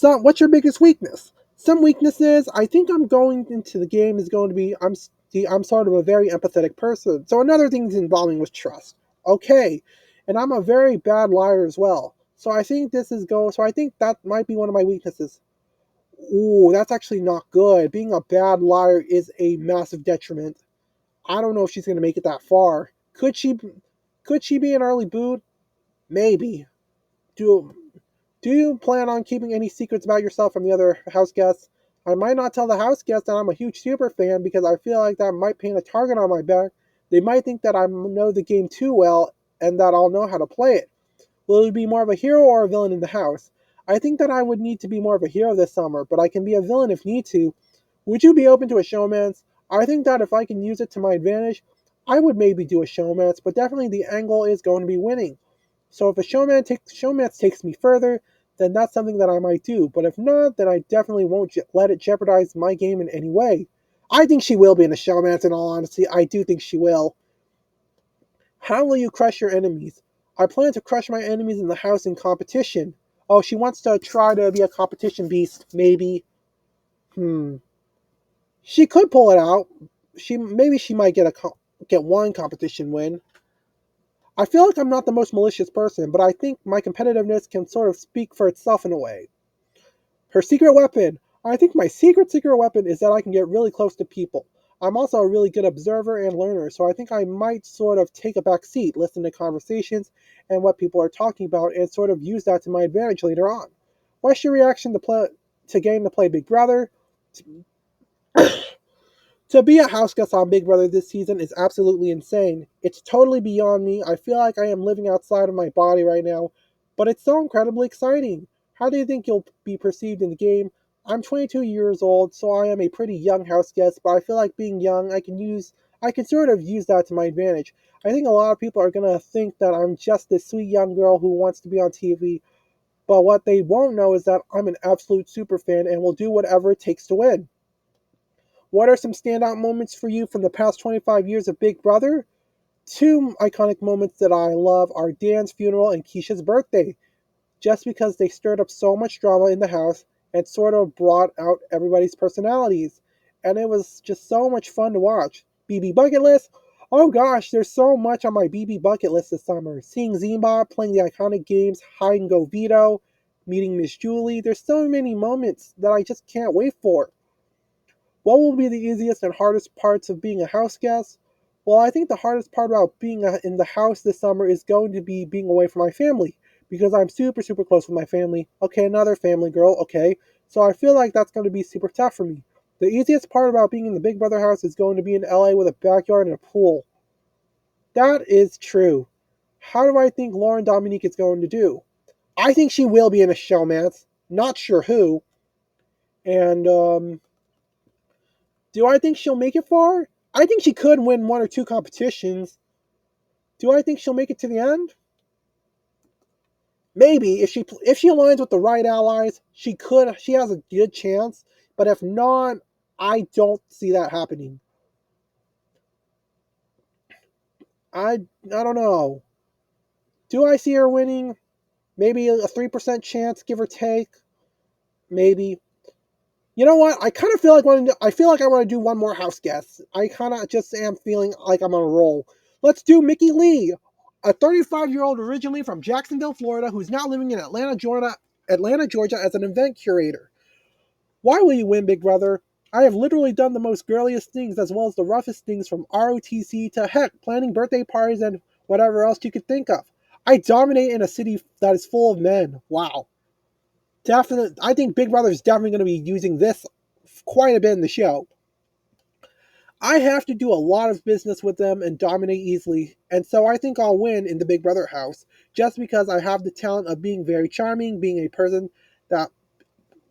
[SPEAKER 1] What's your biggest weakness? Some weaknesses, I think I'm going into the game is going to be I'm sort of a very empathetic person. So another thing is involving with trust. Okay. And I'm a very bad liar as well. So I think that might be one of my weaknesses. Ooh, that's actually not good. Being a bad liar is a massive detriment. I don't know if she's going to make it that far. Could she be an early boot? Maybe. Do do you plan on keeping any secrets about yourself from the other house guests? I might not tell the house guests that I'm a huge super fan because I feel like that might paint a target on my back. They might think that I know the game too well and that I'll know how to play it. Will you be more of a hero or a villain in the house? I think that I would need to be more of a hero this summer, but I can be a villain if need to. Would you be open to a showmance? I think that if I can use it to my advantage, I would maybe do a showmance, but definitely the angle is going to be winning. So if a showmance takes me further, then that's something that I might do. But if not, then I definitely won't let it jeopardize my game in any way. I think she will be in a showmance. In all honesty, I do think she will. How will you crush your enemies? I plan to crush my enemies in the house in competition. Oh, she wants to try to be a competition beast, maybe. Hmm. She could pull it out. She might get one competition win. I feel like I'm not the most malicious person, but I think my competitiveness can sort of speak for itself in a way. Her secret weapon. I think my secret weapon is that I can get really close to people. I'm also a really good observer and learner, so I think I might sort of take a back seat, listen to conversations and what people are talking about, and sort of use that to my advantage later on. What's your reaction to getting to play Big Brother? To be a house guest on Big Brother this season is absolutely insane. It's totally beyond me. I feel like I am living outside of my body right now, but it's so incredibly exciting. How do you think you'll be perceived in the game? I'm 22 years old, so I am a pretty young house guest, but I feel like being young, I can sort of use that to my advantage. I think a lot of people are going to think that I'm just this sweet young girl who wants to be on TV, but what they won't know is that I'm an absolute super fan and will do whatever it takes to win. What are some standout moments for you from the past 25 years of Big Brother? Two iconic moments that I love are Dan's funeral and Keisha's birthday, just because they stirred up so much drama in the house and sort of brought out everybody's personalities. And it was just so much fun to watch. BB Bucket List? Oh gosh, there's so much on my BB Bucket List this summer. Seeing Zimba playing the iconic games Hide and Go Veto, meeting Miss Julie. There's so many moments that I just can't wait for. What will be the easiest and hardest parts of being a house guest? Well, I think the hardest part about being in the house this summer is going to be being away from my family because I'm super, super close with my family. Okay, another family girl, okay. So I feel like that's going to be super tough for me. The easiest part about being in the Big Brother house is going to be in LA with a backyard and a pool. That is true. How do I think Lauren Dominique is going to do? I think she will be in a showmance. Not sure who. And do I think she'll make it far? I think she could win one or two competitions. Do I think she'll make it to the end? Maybe if she aligns with the right allies, she could. She has a good chance. But if not, I don't see that happening. I don't know. Do I see her winning? Maybe a 3% chance, give or take. Maybe. You know what? I kind of feel like I feel like I want to do one more house guest. I kind of just am feeling like I'm on a roll. Let's do Mickey Lee, a 35-year-old originally from Jacksonville, Florida, who's now living in Atlanta, Georgia, as an event curator. Why will you win, Big Brother? I have literally done the most girliest things as well as the roughest things from ROTC to heck, planning birthday parties and whatever else you could think of. I dominate in a city that is full of men. Wow. Definitely, I think Big Brother is definitely going to be using this quite a bit in the show. I have to do a lot of business with them and dominate easily, and so I think I'll win in the Big Brother house just because I have the talent of being very charming, that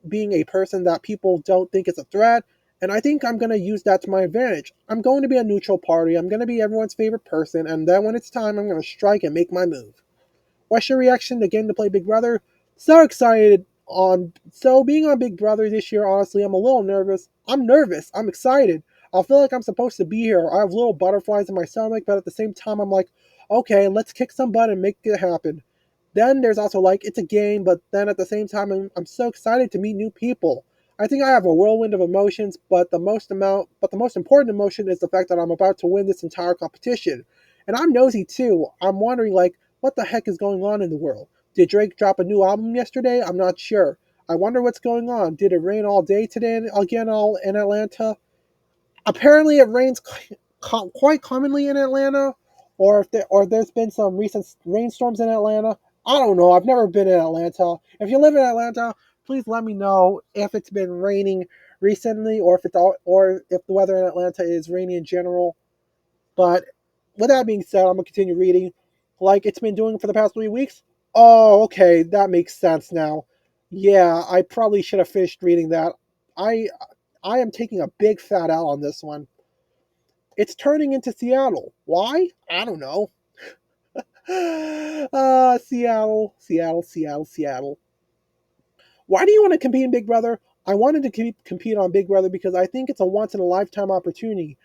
[SPEAKER 1] being a person that people don't think is a threat, and I think I'm going to use that to my advantage. I'm going to be a neutral party. I'm going to be everyone's favorite person, and then when it's time, I'm going to strike and make my move. What's your reaction to getting to play Big Brother? So excited on being on Big Brother this year. Honestly, I'm a little nervous. I'm nervous. I'm excited. I feel like I'm supposed to be here. I have little butterflies in my stomach, but at the same time, I'm like, okay, let's kick some butt and make it happen. Then there's also like it's a game, but then at the same time, I'm so excited to meet new people. I think I have a whirlwind of emotions, but the most important emotion is the fact that I'm about to win this entire competition. And I'm nosy too. I'm wondering like what the heck is going on in the world? Did Drake drop a new album yesterday? I'm not sure. I wonder what's going on. Did it rain all day today again all in Atlanta? Apparently it rains quite commonly in Atlanta, or there's been some recent rainstorms in Atlanta. I don't know. I've never been in Atlanta. If you live in Atlanta, please let me know if it's been raining recently, or if the weather in Atlanta is rainy in general. But with that being said, I'm gonna continue reading like it's been doing for the past 3 weeks. Oh, okay, that makes sense now. Yeah, I probably should have finished reading that. I I am taking a big fat L on this one. It's turning into Seattle. Why? I don't know. Seattle, Seattle, Seattle, Seattle. Why do you want to compete in Big Brother? I wanted to compete on Big Brother because I think it's a once in a lifetime opportunity.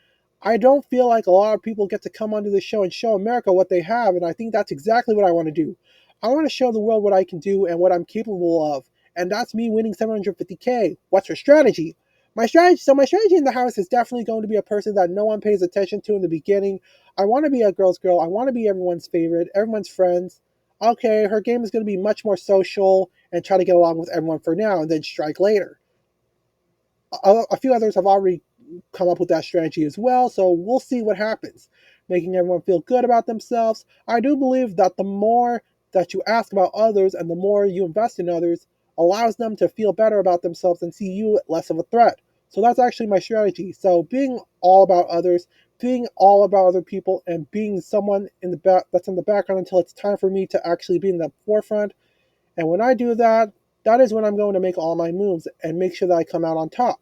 [SPEAKER 1] I don't feel like a lot of people get to come onto the show and show America what they have, and I think that's exactly what I want to do. I want to show the world what I can do and what I'm capable of, and that's me winning 750K. What's your strategy? My strategy in the house is definitely going to be a person that no one pays attention to in the beginning. I want to be a girl's girl. I want to be everyone's favorite, everyone's friends. Okay, her game is going to be much more social and try to get along with everyone for now and then strike later. A few others have already come up with that strategy as well. So we'll see what happens. Making everyone feel good about themselves. I do believe that the more that you ask about others and the more you invest in others allows them to feel better about themselves and see you less of a threat. So that's actually my strategy. So being all about others, being all about other people, and being someone in the back that's in the background until it's time for me to actually be in the forefront. And when I do that, that is when I'm going to make all my moves and make sure that I come out on top.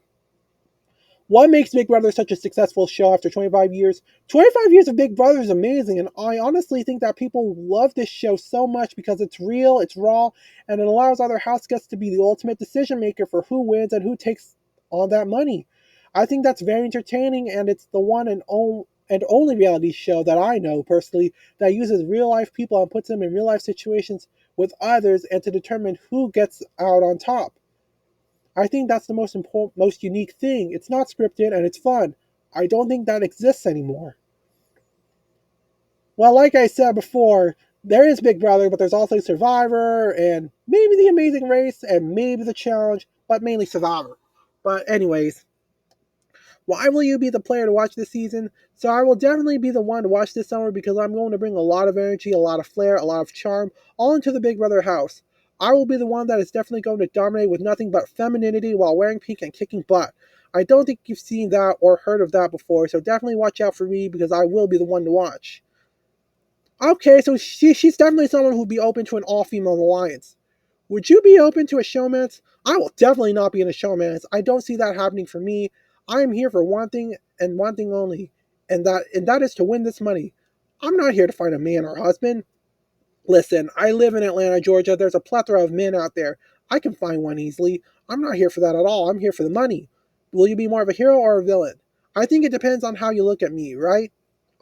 [SPEAKER 1] What makes Big Brother such a successful show after 25 years? 25 years of Big Brother is amazing, and I honestly think that people love this show so much because it's real, it's raw, and it allows other house guests to be the ultimate decision maker for who wins and who takes all that money. I think that's very entertaining, and it's the one and only reality show that I know personally that uses real life people and puts them in real life situations with others and to determine who gets out on top. I think that's the most important, most unique thing. It's not scripted and it's fun. I don't think that exists anymore. Well, like I said before, there is Big Brother, but there's also Survivor and maybe The Amazing Race and maybe The Challenge, but mainly Survivor. But anyways, why will you be the player to watch this season? So I will definitely be the one to watch this summer because I'm going to bring a lot of energy, a lot of flair, a lot of charm, all into the Big Brother house. I will be the one that is definitely going to dominate with nothing but femininity while wearing pink and kicking butt. I don't think you've seen that or heard of that before, so definitely watch out for me because I will be the one to watch. Okay, so she's definitely someone who'd be open to an all-female alliance. Would you be open to a showmance? I will definitely not be in a showmance. I don't see that happening for me. I am here for one thing and one thing only, and that is to win this money. I'm not here to find a man or husband. Listen, I live in Atlanta, Georgia. There's a plethora of men out there. I can find one easily. I'm not here for that at all. I'm here for the money. Will you be more of a hero or a villain? I think it depends on how you look at me, right?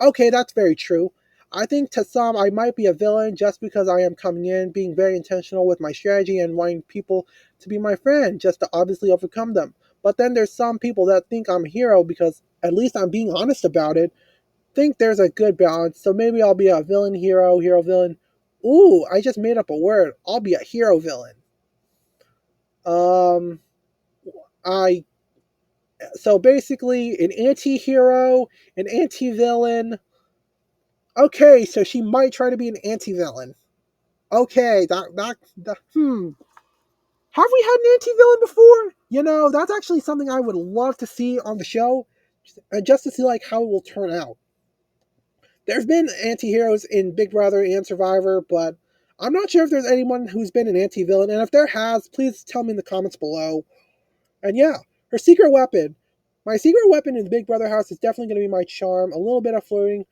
[SPEAKER 1] Okay, that's very true. I think to some I might be a villain just because I am coming in, being very intentional with my strategy and wanting people to be my friend just to obviously overcome them. But then there's some people that think I'm a hero because at least I'm being honest about it. Think there's a good balance, so maybe I'll be a villain, hero, hero, villain. Ooh, I just made up a word. I'll be a hero villain. Um, I so basically an anti-hero, an anti-villain. Okay, so she might try to be an anti-villain. Okay, that. Have we had an anti-villain before? That's actually something I would love to see on the show, and just to see like how it will turn out. There's been anti-heroes in Big Brother and Survivor, but I'm not sure if there's anyone who's been an anti-villain, and if there has, please tell me in the comments below. And yeah, her secret weapon. My secret weapon in the Big Brother house is definitely going to be my charm, a little bit of flirting,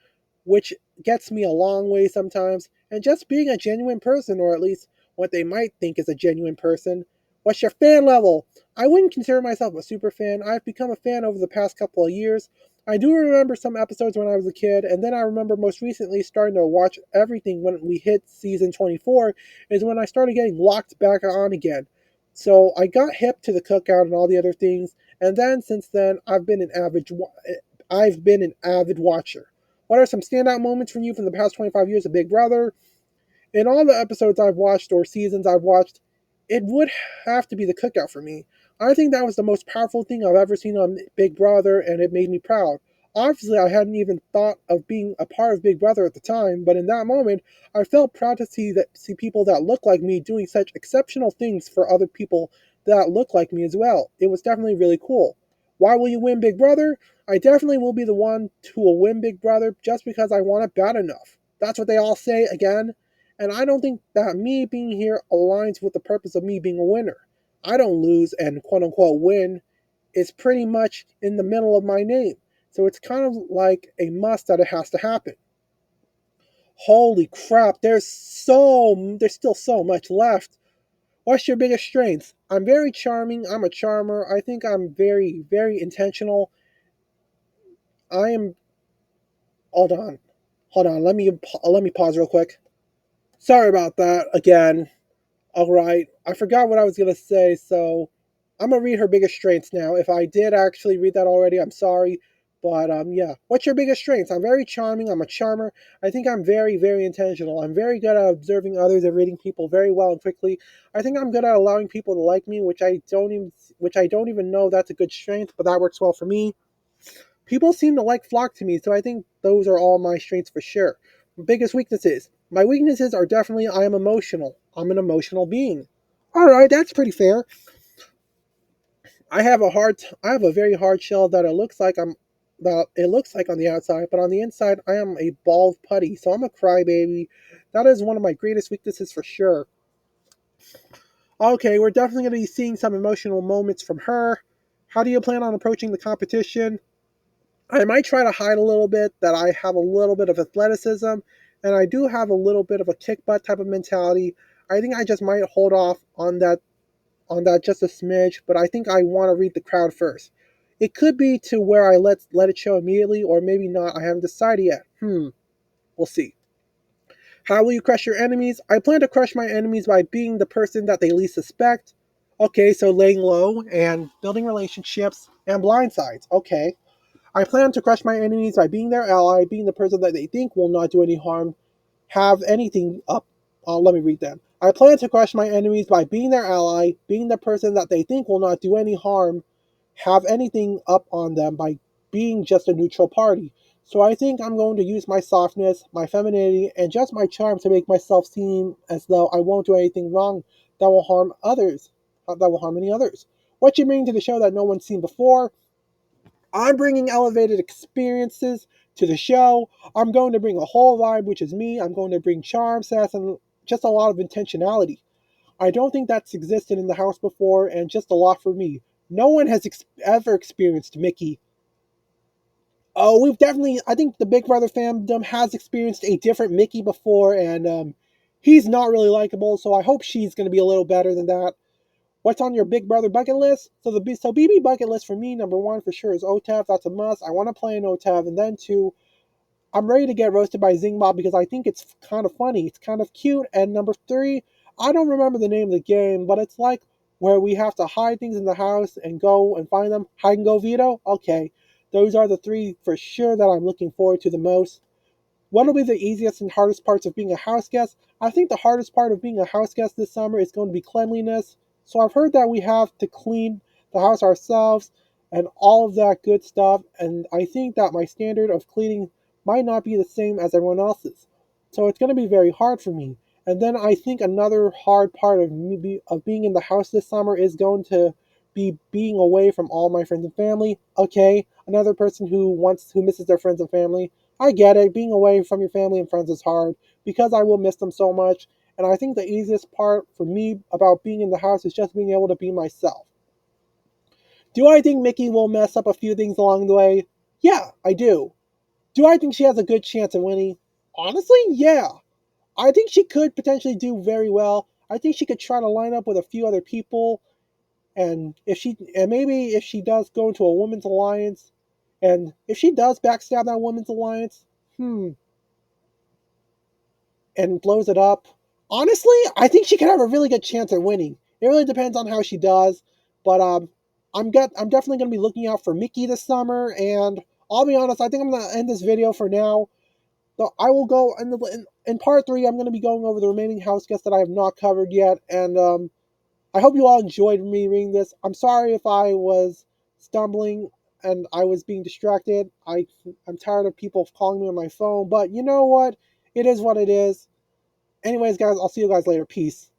[SPEAKER 1] which gets me a long way sometimes, and just being a genuine person, or at least what they might think is a genuine person. What's your fan level? I wouldn't consider myself a super fan. I've become a fan over the past couple of years. I do remember some episodes when I was a kid, and then I remember most recently starting to watch everything when we hit season 24, is when I started getting locked back on again. So I got hip to the cookout and all the other things, and then since then I've been an avid watcher. What are some standout moments from you from the past 25 years of Big Brother? In all the episodes I've watched or seasons I've watched, it would have to be the cookout for me. I think that was the most powerful thing I've ever seen on Big Brother, and it made me proud. Obviously, I hadn't even thought of being a part of Big Brother at the time, but in that moment, I felt proud to see people that look like me doing such exceptional things for other people that look like me as well. It was definitely really cool. Why will you win Big Brother? I definitely will be the one who will win Big Brother just because I want it bad enough. That's what they all say again. And I don't think that me being here aligns with the purpose of me being a winner. I don't lose and quote unquote win. It's pretty much in the middle of my name. So it's kind of like a must that it has to happen. Holy crap, there's still so much left. What's your biggest strength? I'm very charming. I'm a charmer. I think I'm very, very intentional. I am. Hold on, hold on. Let me pause real quick. Sorry about that again. All right, I forgot what I was gonna say, so I'm gonna read her biggest strengths now. If I did actually read that already, I'm sorry. But yeah, what's your biggest strengths? I'm very charming. I'm a charmer. I think I'm very, very intentional. I'm very good at observing others and reading people very well and quickly. I think I'm good at allowing people to like me, which I don't even know that's a good strength, but that works well for me. People seem to like flock to me, so I think those are all my strengths for sure. My biggest weaknesses. My weaknesses are definitely I am emotional. I'm an emotional being. All right, that's pretty fair. I have a very hard shell that it looks like on the outside, but on the inside I am a bald putty. So I'm a crybaby. That is one of my greatest weaknesses for sure. Okay, we're definitely going to be seeing some emotional moments from her. How do you plan on approaching the competition? I might try to hide a little bit that I have a little bit of athleticism, and I do have a little bit of a kick butt type of mentality. I think I just might hold off on that just a smidge, but I think I want to read the crowd first. It could be to where I let it show immediately, or maybe not. I haven't decided yet. We'll see. How will you crush your enemies? I plan to crush my enemies by being the person that they least suspect. Okay, so laying low and building relationships and blindsides. Okay. I plan to crush my enemies by being their ally, being the person that they think will not do any harm, have anything up. Let me read that. I plan to crush my enemies by being their ally, being the person that they think will not do any harm, have anything up on them by being just a neutral party. So I think I'm going to use my softness, my femininity, and just my charm to make myself seem as though I won't do anything wrong that will harm others, that will harm any others. What you bring to the show that no one's seen before? I'm bringing elevated experiences to the show. I'm going to bring a whole vibe, which is me. I'm going to bring charm, sass, and just a lot of intentionality. I don't think that's existed in the house before, and just a lot for me. No one has ever experienced Mickey. Oh, we've definitely. I think the Big Brother fandom has experienced a different Mickey before, and he's not really likable. So I hope she's going to be a little better than that. What's on your Big Brother bucket list? So BB bucket list for me, number one for sure is OTAV. That's a must. I want to play an OTAV, and then two, I'm ready to get roasted by Zingbob because I think it's kind of funny. It's kind of cute. And number three, I don't remember the name of the game, but it's like where we have to hide things in the house and go and find them. Hide and go veto? Okay. Those are the three for sure that I'm looking forward to the most. What will be the easiest and hardest parts of being a house guest? I think the hardest part of being a house guest this summer is going to be cleanliness. So I've heard that we have to clean the house ourselves and all of that good stuff. And I think that my standard of cleaning might not be the same as everyone else's. So it's going to be very hard for me. And then I think another hard part of of being in the house this summer is going to be being away from all my friends and family. Okay, another person who misses their friends and family. I get it. Being away from your family and friends is hard because I will miss them so much. And I think the easiest part for me about being in the house is just being able to be myself. Do I think Mickey will mess up a few things along the way? Yeah, I do. Do I think she has a good chance of winning? Honestly, yeah. I think she could potentially do very well. I think she could try to line up with a few other people, and maybe if she does go into a women's alliance, and if she does backstab that women's alliance, hmm, and blows it up. Honestly, I think she could have a really good chance at winning. It really depends on how she does, but I'm definitely going to be looking out for Mickey this summer. And I'll be honest, I think I'm going to end this video for now. So I will go in part three. I'm going to be going over the remaining house guests that I have not covered yet, and I hope you all enjoyed me reading this. I'm sorry if I was stumbling and I was being distracted. I'm tired of people calling me on my phone, but you know what? It is what it is. Anyways, guys, I'll see you guys later. Peace.